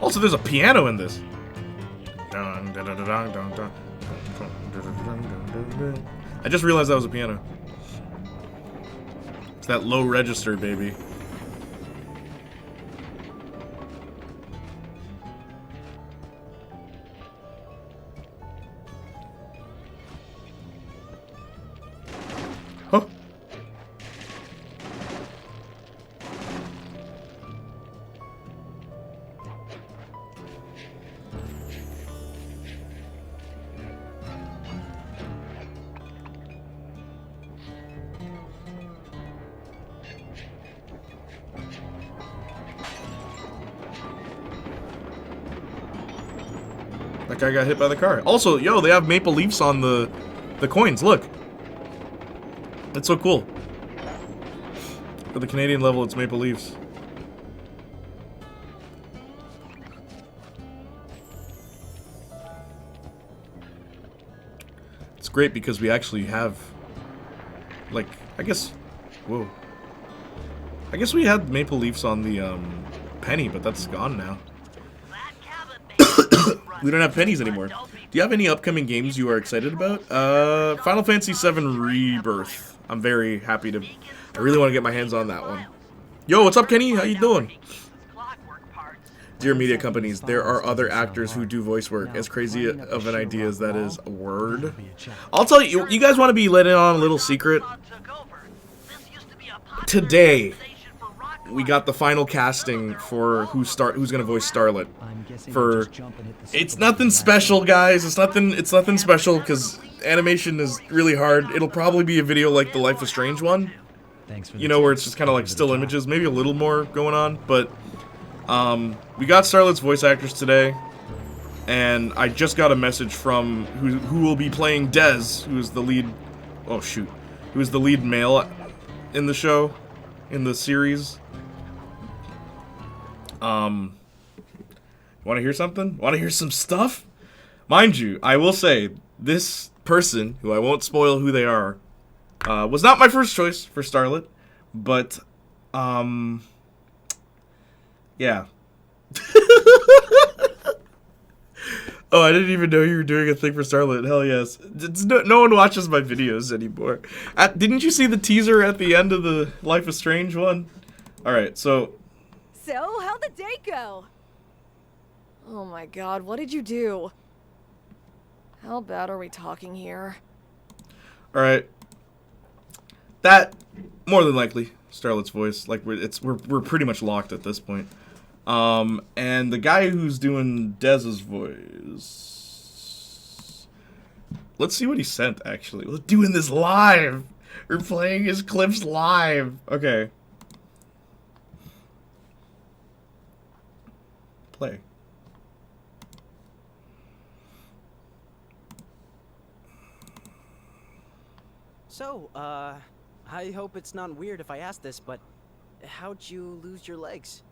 Also, there's a piano in this. I just realized that was a piano. It's that low register, baby. Huh. That guy got hit by the car. Also, yo, they have maple leaves on the coins. Look. That's so cool. For the Canadian level, it's maple leaves. It's great because we actually have, like, I guess, whoa. I guess we had maple leaves on the penny, but that's gone now. We don't have pennies anymore. Do you have any upcoming games you are excited about? Final Fantasy VII Rebirth. I'm very happy to... I really want to get my hands on that one. Yo, what's up, Kenny? How you doing? Dear media companies, there are other actors who do voice work. As crazy of an idea as that is. A word. I'll tell you, you guys want to be let in on a little secret? Today, we got the final casting for who's gonna voice Starlet. It's nothing special, guys. It's nothing special because animation is really hard. It'll probably be a video like the Life is Strange one. You know, where it's just kind of like still images, maybe a little more going on. But we got Starlet's voice actors today, and I just got a message from who will be playing Dez, who's the lead. Oh shoot, who's the lead male in the show, in the series. Want to hear something? Want to hear some stuff? Mind you, I will say, this person, who I won't spoil who they are, was not my first choice for Starlet, but, yeah. Oh, I didn't even know you were doing a thing for Starlet. Hell yes. No one watches my videos anymore. Didn't you see the teaser at the end of the Life is Strange one? Alright, so... So, how'd the date go? Oh my god, what did you do? How bad are we talking here? Alright. That, more than likely, Starlet's voice. Like, we're pretty much locked at this point. And the guy who's doing Dez's voice... Let's see what he sent, actually. We're doing this live! We're playing his clips live! Okay. Play. So, I hope it's not weird if I ask this, but how'd you lose your legs?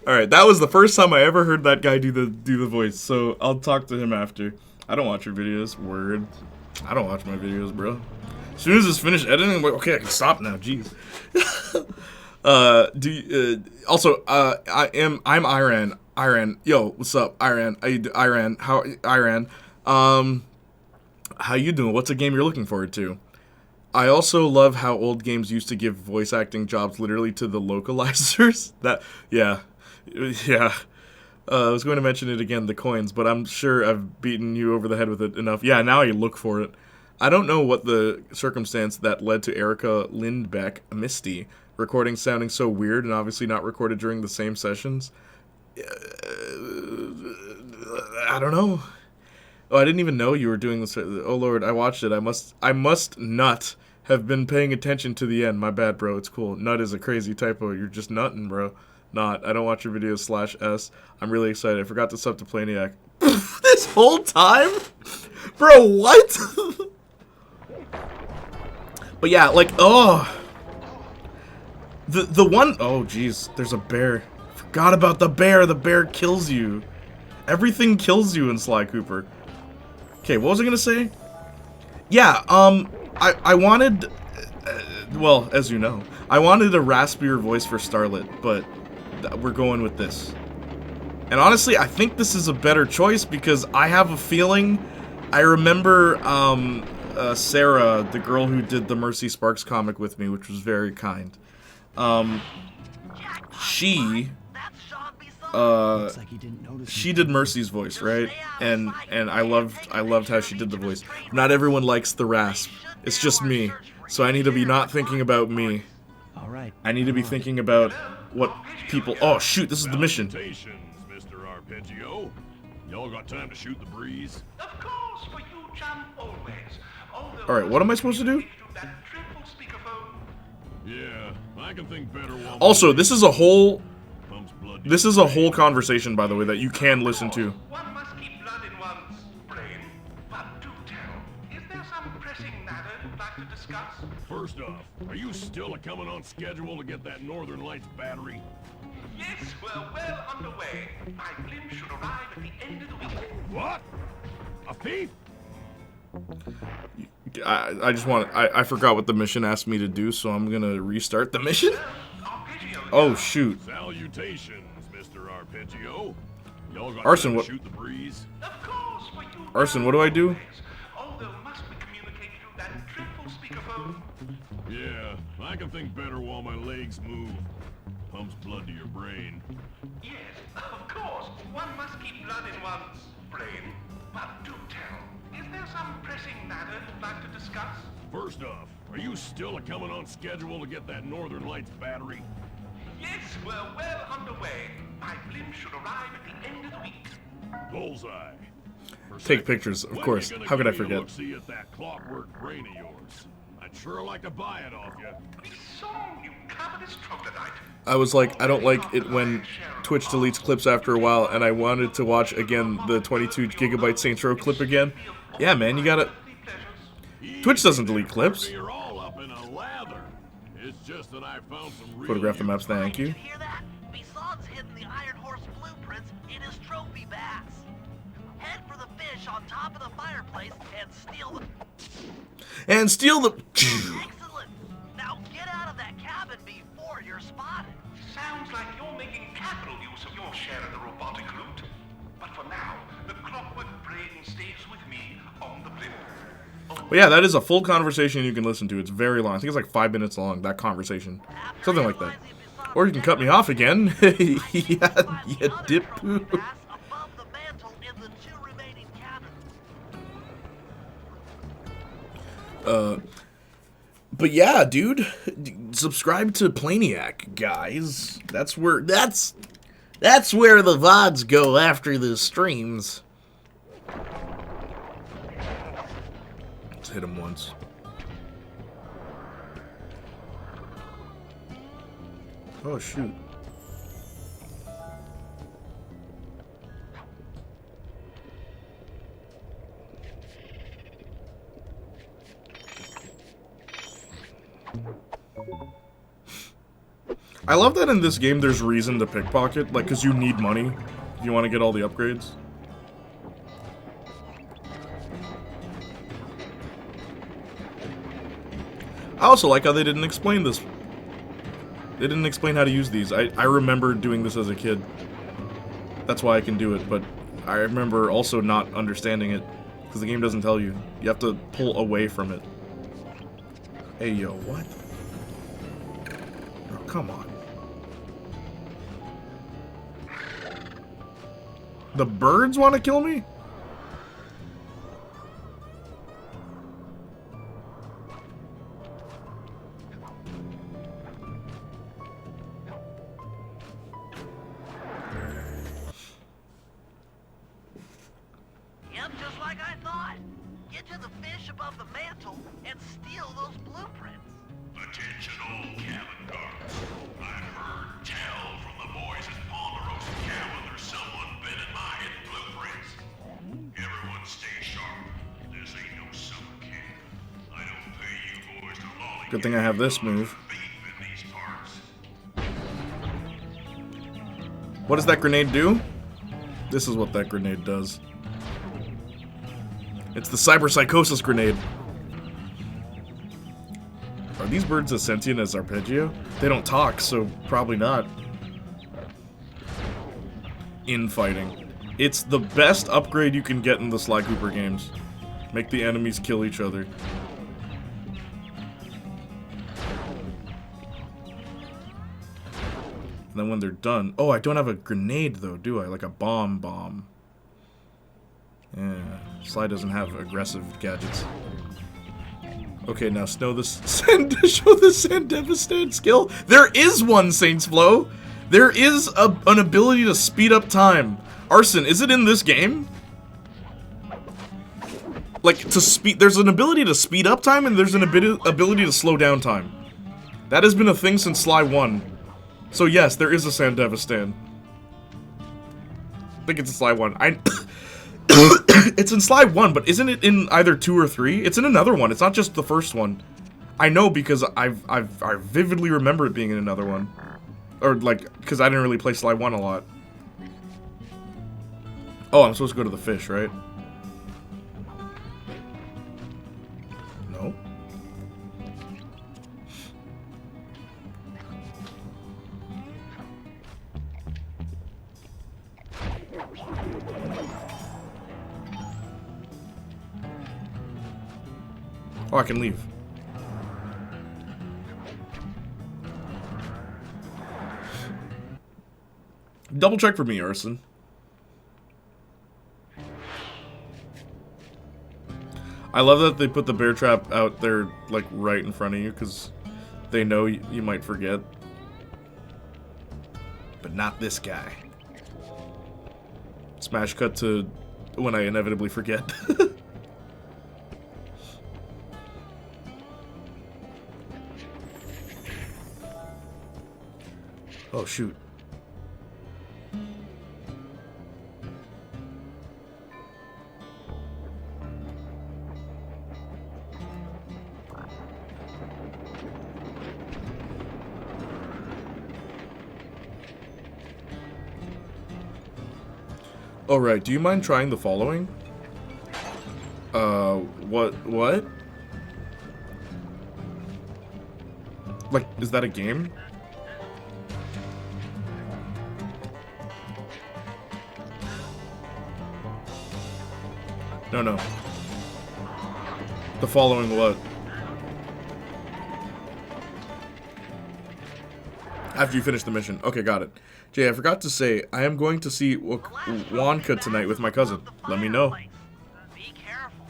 All right, that was the first time I ever heard that guy do the voice. So I'll talk to him after. I don't watch your videos. Word. I don't watch my videos, bro. As soon as it's finished editing, I'm like, okay, I can stop now. Jeez. I'm Iran. Iran, yo, what's up, Iran? Iran, how Iran? How you doing? What's a game you're looking forward to? I also love how old games used to give voice acting jobs literally to the localizers. Yeah. I was going to mention it again, the coins, but I'm sure I've beaten you over the head with it enough. Yeah, now I look for it. I don't know what the circumstance that led to Erica Lindbeck, Misty, recording sounding so weird and obviously not recorded during the same sessions. I don't know. Oh, I didn't even know you were doing this. Oh Lord, I watched it. I must not have been paying attention to the end. My bad, bro. It's cool. Nut is a crazy typo. You're just nutting, bro. Not. I don't watch your videos /S. I'm really excited. I forgot to sub to Playniac. This whole time? Bro, what? But yeah, like, oh. The one, oh jeez, there's a bear. Forgot about the bear. The bear kills you. Everything kills you in Sly Cooper. Okay, what was I gonna say? Yeah, I wanted, well, as you know, I wanted a raspier voice for Starlet, but we're going with this. And honestly, I think this is a better choice because I have a feeling, I remember, Sarah, the girl who did the Mercy Sparks comic with me, which was very kind. She did Mercy's voice, right? And I loved how she did the voice. Not everyone likes the rasp. It's just me. So I need to be not thinking about me. All right. I need to be thinking about what people. Oh shoot, this is the mission. Mr. Arpeggio. Y'all got time to shoot the breeze? Of course, for you, chum, always. All right, what am I supposed to do? Yeah, I can think better. Also, this is a whole conversation, by the way, that you can listen to. One must keep blood in one's brain. But do tell, is there some pressing matter you'd like to discuss? First off, are you still coming on schedule to get that Northern Lights battery? Yes, we're well underway. My blimp should arrive at the end of the week. What? A thief? I forgot what the mission asked me to do, so I'm gonna restart the mission. Oh shoot. Salutations, Mr. Arpeggio. Y'all got Arson, time what? to shoot the breeze? Of course, for you. Arson, what do I do? Although must we communicate through that dreadful speakerphone? Yeah, I can think better while my legs move. Pumps blood to your brain. Yes, of course. One must keep blood in one's brain. But do tell, is there some pressing matter you'd like to discuss? First off, are you still coming on schedule to get that Northern Lights battery? Yes, we're well underway. My blimp should arrive at the end of the week. Bullseye. Take pictures, of course. How could I forget? See at that clockwork brain of yours. I'd sure like to buy it off you. You covetous troglodyte. I was like, I don't like it when Twitch deletes clips after a while, and I wanted to watch again the 22 gigabyte Saints Row clip again. Yeah, man, you gotta. Twitch doesn't delete clips. You're all up in a lather. It's just that I found some real Photograph the maps, thank you. Hear that? Bison's hidden the Iron Horse blueprints in his trophy bass. Head for the fish on top of the fireplace and steal the... Excellent! Now get out of that cabin before you're spotted. Sounds like you're making capital use of your share of the robotic loot. But for now, the clockwork brain stays with me on the blimp. But yeah, that is a full conversation you can listen to. It's very long. I think it's like 5 minutes long, that conversation. Something like that. Or you can cut me off again. Yeah, you dip poo. But yeah, dude, subscribe to Playniac, guys. That's where the VODs go after the streams. Let's hit him once. Oh shoot. I love that in this game there's reason to pickpocket, like, because you need money if you want to get all the upgrades. I also like how they didn't explain this. They didn't explain how to use these. I remember doing this as a kid. That's why I can do it, but I remember also not understanding it, because the game doesn't tell you. You have to pull away from it. Hey, yo, what? Oh, come on. The birds want to kill me? Yep, just like I thought. Get to the fish above the mantle and steal those blueprints. Attention all cabin guards. I've heard tell from the boys at Ponderosa Cabin there's someone been in my hidden blueprints. Everyone stay sharp. This ain't no summer camp. I don't pay you boys to lollygag. Good thing I have this move. What does that grenade do? This is what that grenade does. It's the cyber psychosis grenade. Are these birds as sentient as Arpeggio? They don't talk, so probably not. Infighting. It's the best upgrade you can get in the Sly Cooper games. Make the enemies kill each other. And then when they're done... Oh, I don't have a grenade, though, do I? Like a bomb. Yeah, Sly doesn't have aggressive gadgets. Okay, now show the Sandevistan skill. There is one, Saints Flow! There is an ability to speed up time. Arson, is it in this game? Like, there's an ability to speed up time, and there's an ability to slow down time. That has been a thing since Sly 1. So yes, there is a Sandevistan. I think it's in Sly 1. It's in Sly 1, but isn't it in either 2 or 3? It's in another one. It's not just the first one. I know because I vividly remember it being in another one. Or, like, because I didn't really play Sly 1 a lot. Oh, I'm supposed to go to the fish, right? No? Oh, I can leave. Double check for me, Arson. I love that they put the bear trap out there, like, right in front of you, because they know you might forget. But not this guy. Smash cut to when I inevitably forget. Oh, shoot. Alright, do you mind trying the following? What? Like, is that a game? No. The following what? After you finish the mission. Okay, got it. Jay, I forgot to say, I am going to see Wonka tonight with my cousin. Let me know. Be careful.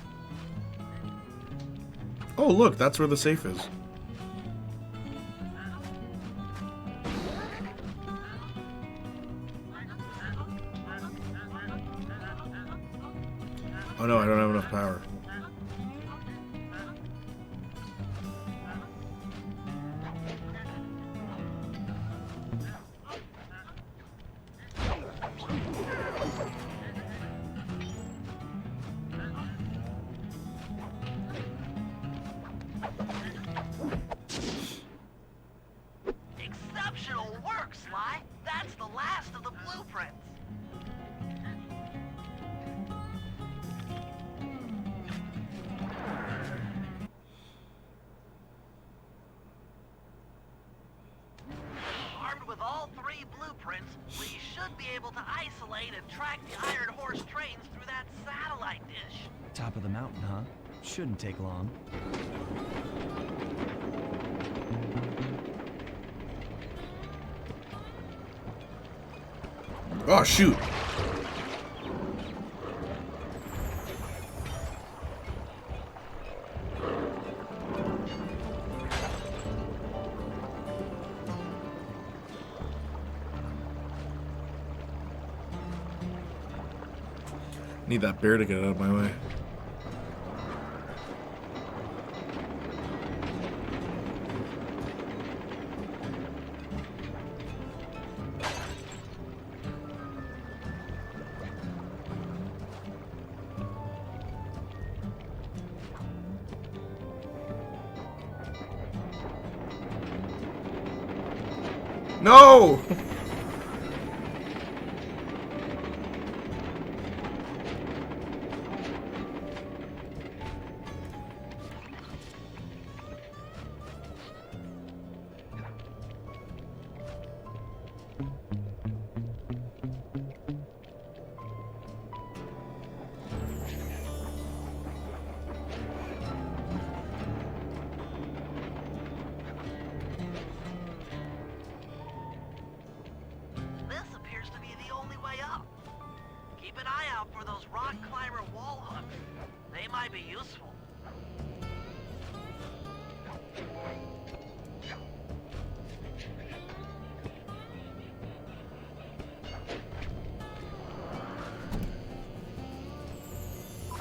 Oh, look, that's where the safe is. Oh no, I don't have enough power. We should be able to isolate and track the Iron Horse trains through that satellite dish. Top of the mountain, huh? Shouldn't take long. Oh, shoot. Need that bear to get out of my way. No! This appears to be the only way up. Keep an eye out for those rock climber wall hooks. They might be useful.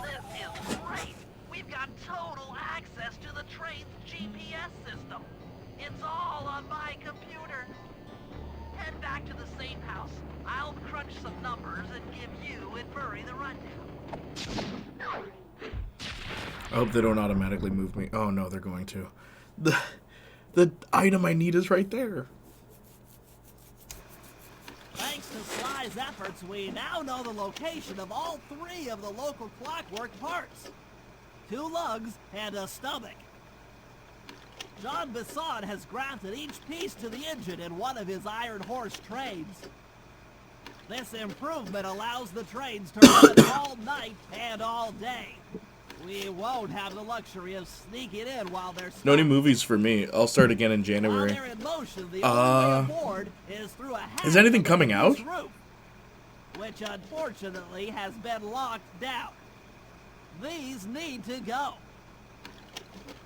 This is great. We've got total access to the train's GPS system. It's all on my computer. Head back to the safe house. I'll crunch some numbers and give you and Murray the rundown. I hope they don't automatically move me. Oh no, they're going to. The item I need is right there. Thanks to Sly's efforts, we now know the location of all 3 of the local clockwork parts. 2 lugs and a stomach. John Bisson has granted each piece to the engine in one of his Iron Horse trains. This improvement allows the trains to run all night and all day. We won't have the luxury of sneaking in while they're No new movies for me. I'll start again in January. While they're in motion, the only way aboard is through a hatch Is anything coming on the out? roof, which unfortunately has been locked down. These need to go.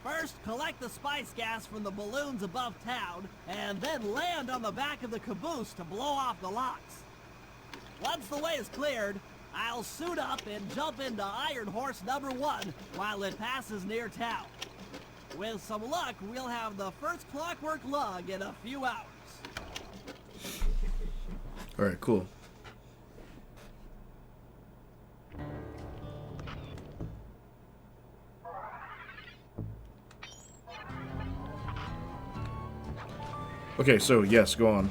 First, collect the spice gas from the balloons above town, and then land on the back of the caboose to blow off the locks. Once the way is cleared, I'll suit up and jump into Iron Horse number 1 while it passes near town. With some luck, we'll have the first clockwork lug in a few hours. Alright, cool. Okay, so yes, go on.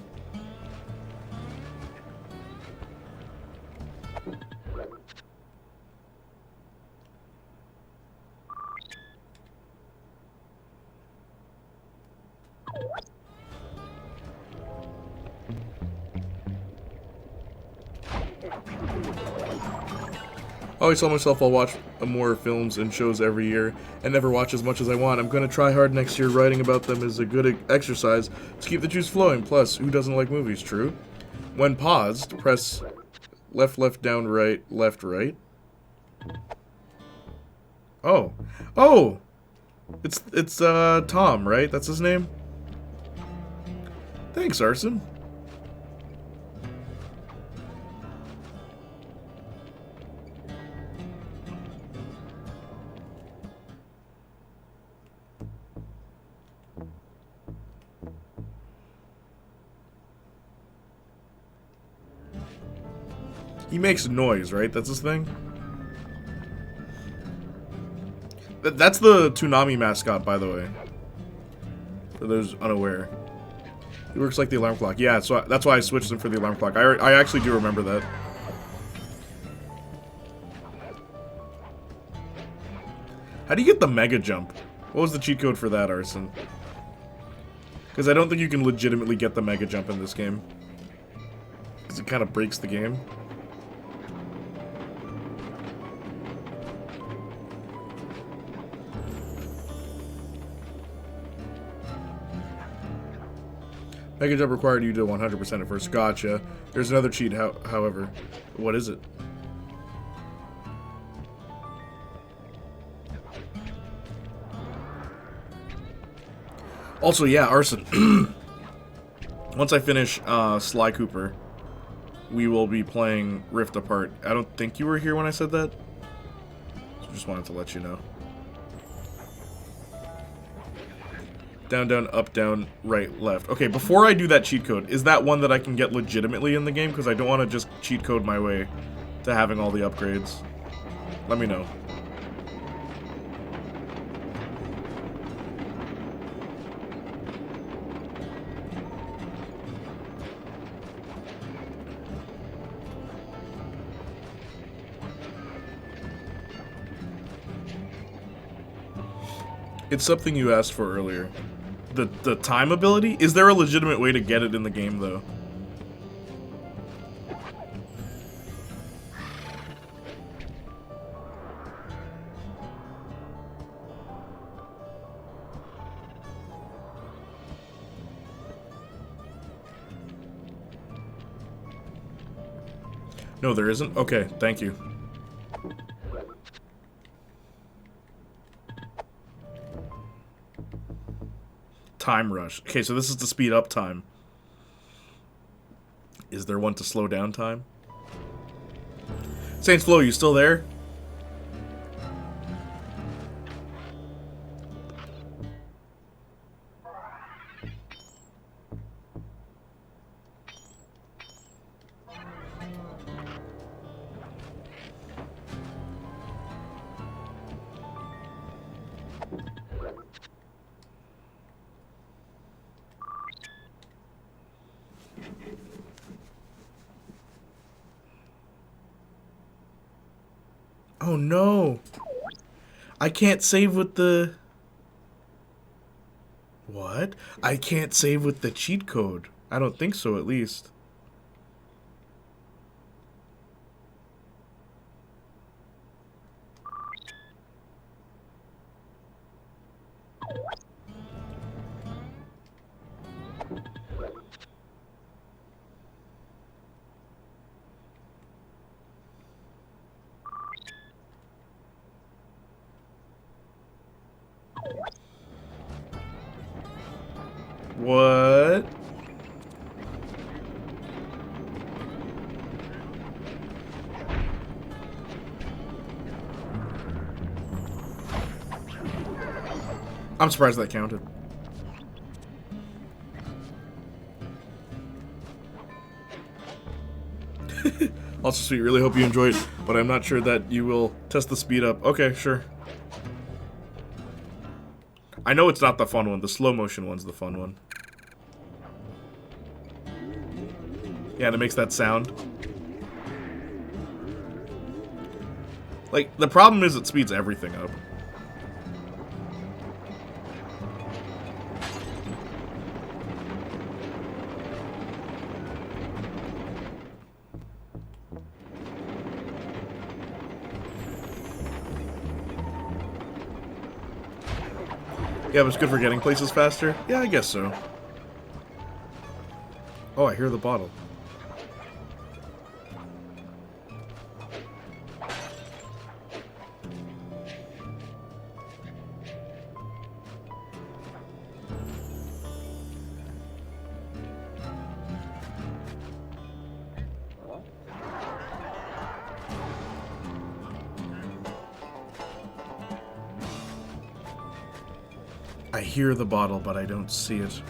I always tell myself I'll watch more films and shows every year and never watch as much as I want. I'm gonna try hard next year. Writing about them is a good exercise to keep the juice flowing. Plus, who doesn't like movies, true? When paused, press left, left, down, right, left, right. Oh. Oh! It's Tom, right? That's his name? Thanks, Arson. He makes noise, right? That's his thing? That's the Toonami mascot, by the way. For those unaware. He works like the alarm clock. Yeah, so that's why I switched him for the alarm clock. I actually do remember that. How do you get the mega jump? What was the cheat code for that, Arson? Because I don't think you can legitimately get the mega jump in this game. because it kind of breaks the game. Mega jump required you to 100% at first. Gotcha. There's another cheat, however. What is it? Also, yeah, arson. Once I finish Sly Cooper, we will be playing Rift Apart. I don't think you were here when I said that. So just wanted to let you know. Down, down, up, down, right, left. Okay, before I do that cheat code, is that one that I can get legitimately in the game? Because I don't want to just cheat code my way to having all the upgrades. Let me know. It's something you asked for earlier. The time ability? Is there a legitimate way to get it in the game, though? No, there isn't? Okay, thank you. Time rush. Okay, so this is to speed up time. Is there one to slow down time? Saints Flow, you still there? Oh no! I can't save with the... What? I can't save with the cheat code. I don't think so, at least. What? I'm surprised that counted. Also sweet, really hope you enjoyed, but I'm not sure that you will test the speed up. Okay, sure. I know it's not the fun one. The slow motion one's the fun one. Yeah, and it makes that sound. Like, the problem is it speeds everything up. Yeah, but it's good for getting places faster? Yeah, I guess so. Oh, I hear the bottle. I hear the bottle, but I don't see it.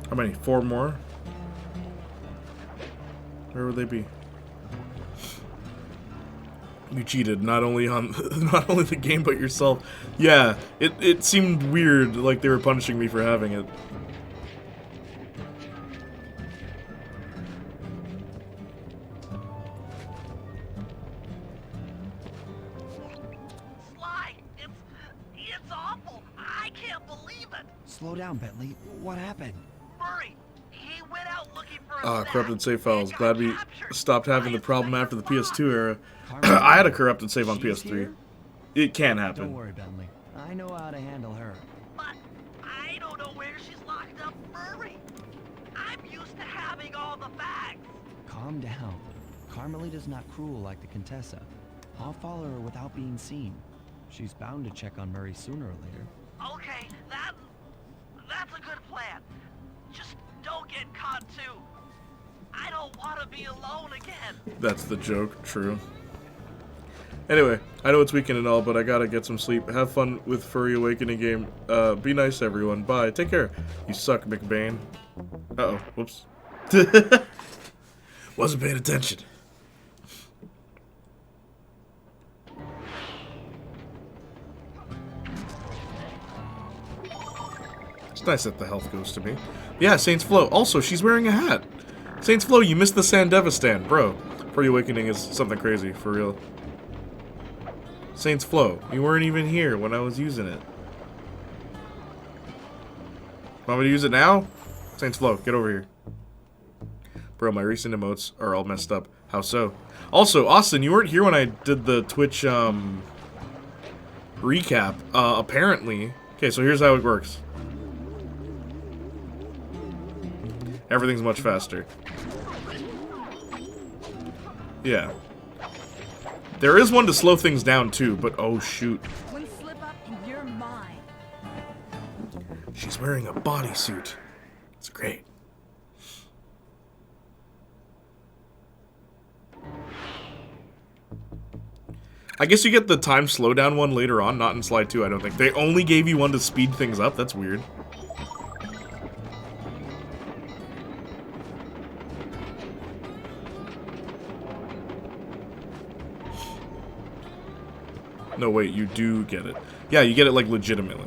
How many? 4 more? Where would they be? You cheated, not only on not only the game but yourself. Yeah, it seemed weird, like they were punishing me for having it. Sly, it's awful. I can't believe it. Slow down, Bentley. What happened? Murray, he went out looking for a snack Corrupted save files. and Glad got we captured stopped having by the a problem after the PS2 era. Carmen, I had a corrupted save on she's PS3. here? It can Don't happen. worry, Bentley. I know how to handle her. But I don't know where she's locked up, Murray. I'm used to having all the facts. Calm down. Carmelita's not cruel like the Contessa. I'll follow her without being seen. She's bound to check on Murray sooner or later. Okay, that's a good plan. Just don't get caught too. I don't want to be alone again. That's the joke, true. Anyway, I know it's weekend and all, but I gotta get some sleep. Have fun with Furry Awakening game. Be nice, everyone. Bye. Take care. You suck, McBain. Uh-oh. Whoops. Wasn't paying attention. It's nice that the health goes to me. Yeah, Saints Flow. Also, she's wearing a hat. Saints Flow, you missed the Sandeva stand. Bro, Furry Awakening is something crazy, for real. Saints Flow, you weren't even here when I was using it. Want me to use it now? Saints Flow, get over here. Bro, my recent emotes are all messed up. How so? Also, Austin, you weren't here when I did the Twitch, recap. Apparently. Okay, so here's how it works. Everything's much faster. Yeah. There is one to slow things down too, but oh shoot. One slip up and you're mine. She's wearing a bodysuit. It's great. I guess you get the time slowdown one later on, not in Slide 2, I don't think. They only gave you one to speed things up? That's weird. No, wait, you do get it. Yeah, you get it, like, legitimately.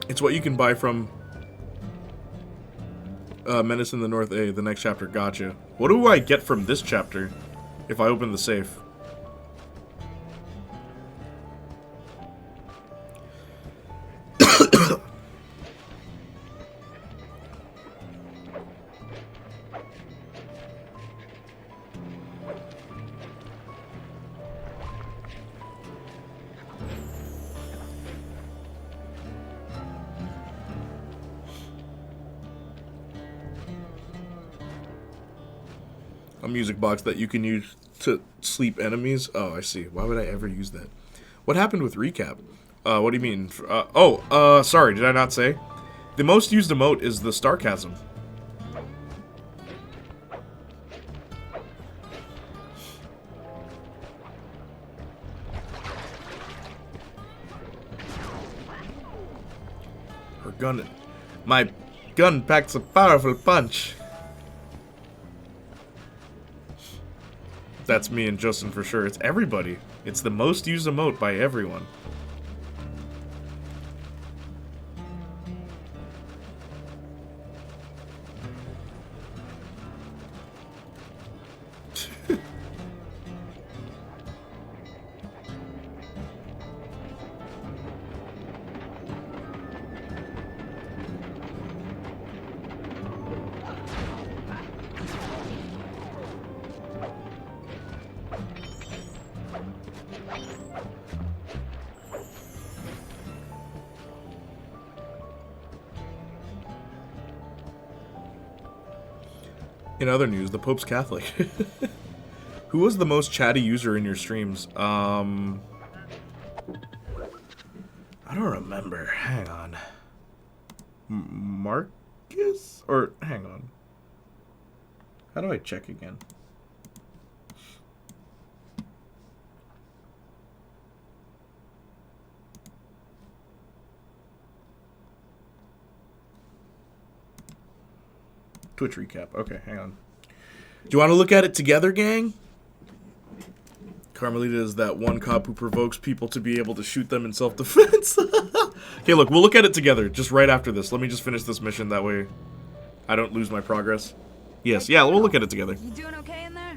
It's what you can buy from Menace in the North A, the next chapter. Gotcha. What do I get from this chapter if I open the safe? A music box that you can use to sleep enemies. Oh, I see. Why would I ever use that? What happened with recap? What do you mean? Sorry, did I not say? The most used emote is the Starchasm. Her gun... My gun packs a powerful punch. That's me and Justin for sure. It's everybody. It's the most used emote by everyone. In other news, the Pope's Catholic. Who was the most chatty user in your streams? I don't remember. Hang on. Marcus? Or, hang on. How do I check again? Twitch recap. Okay, hang on. Do you want to look at it together, gang? Carmelita is that one cop who provokes people to be able to shoot them in self-defense. Okay, look, we'll look at it together just right after this. Let me just finish this mission, that way I don't lose my progress. Yes, yeah, we'll look at it together. You doing okay in there?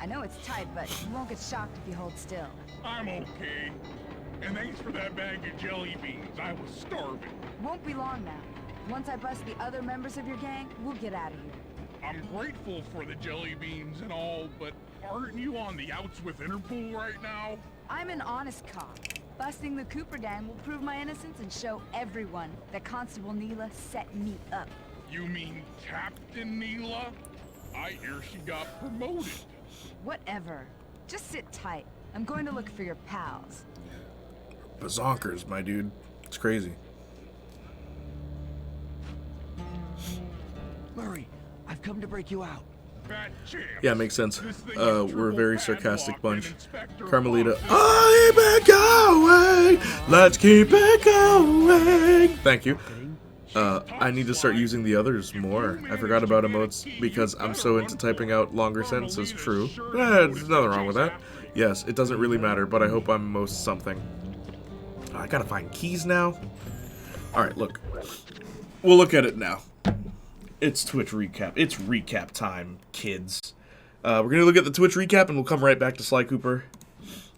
I know it's tight, but you won't get shocked if you hold still. I'm okay. And thanks for that bag of jelly beans. I was starving. Won't be long now. Once I bust the other members of your gang, we'll get out of here. I'm grateful for the jelly beans and all, but aren't you on the outs with Interpol right now? I'm an honest cop. Busting the Cooper gang will prove my innocence and show everyone that Constable Neela set me up. You mean Captain Neela? I hear she got promoted. Whatever. Just sit tight. I'm going to look for your pals. Bazonkers, my dude. It's crazy. Murray, I've come to break you out. Yeah, makes sense. We're a very sarcastic bunch. Carmelita, keep it going! Let's keep it going! Thank you. I need to start using the others more. I forgot about emotes because I'm so into typing out longer sentences. True. There's nothing wrong with that. Yes, it doesn't really matter, but I hope I'm most something. I gotta find keys now. Alright, look. We'll look at it now. It's Twitch recap. It's recap time, kids. We're gonna look at the Twitch recap and we'll come right back to Sly Cooper.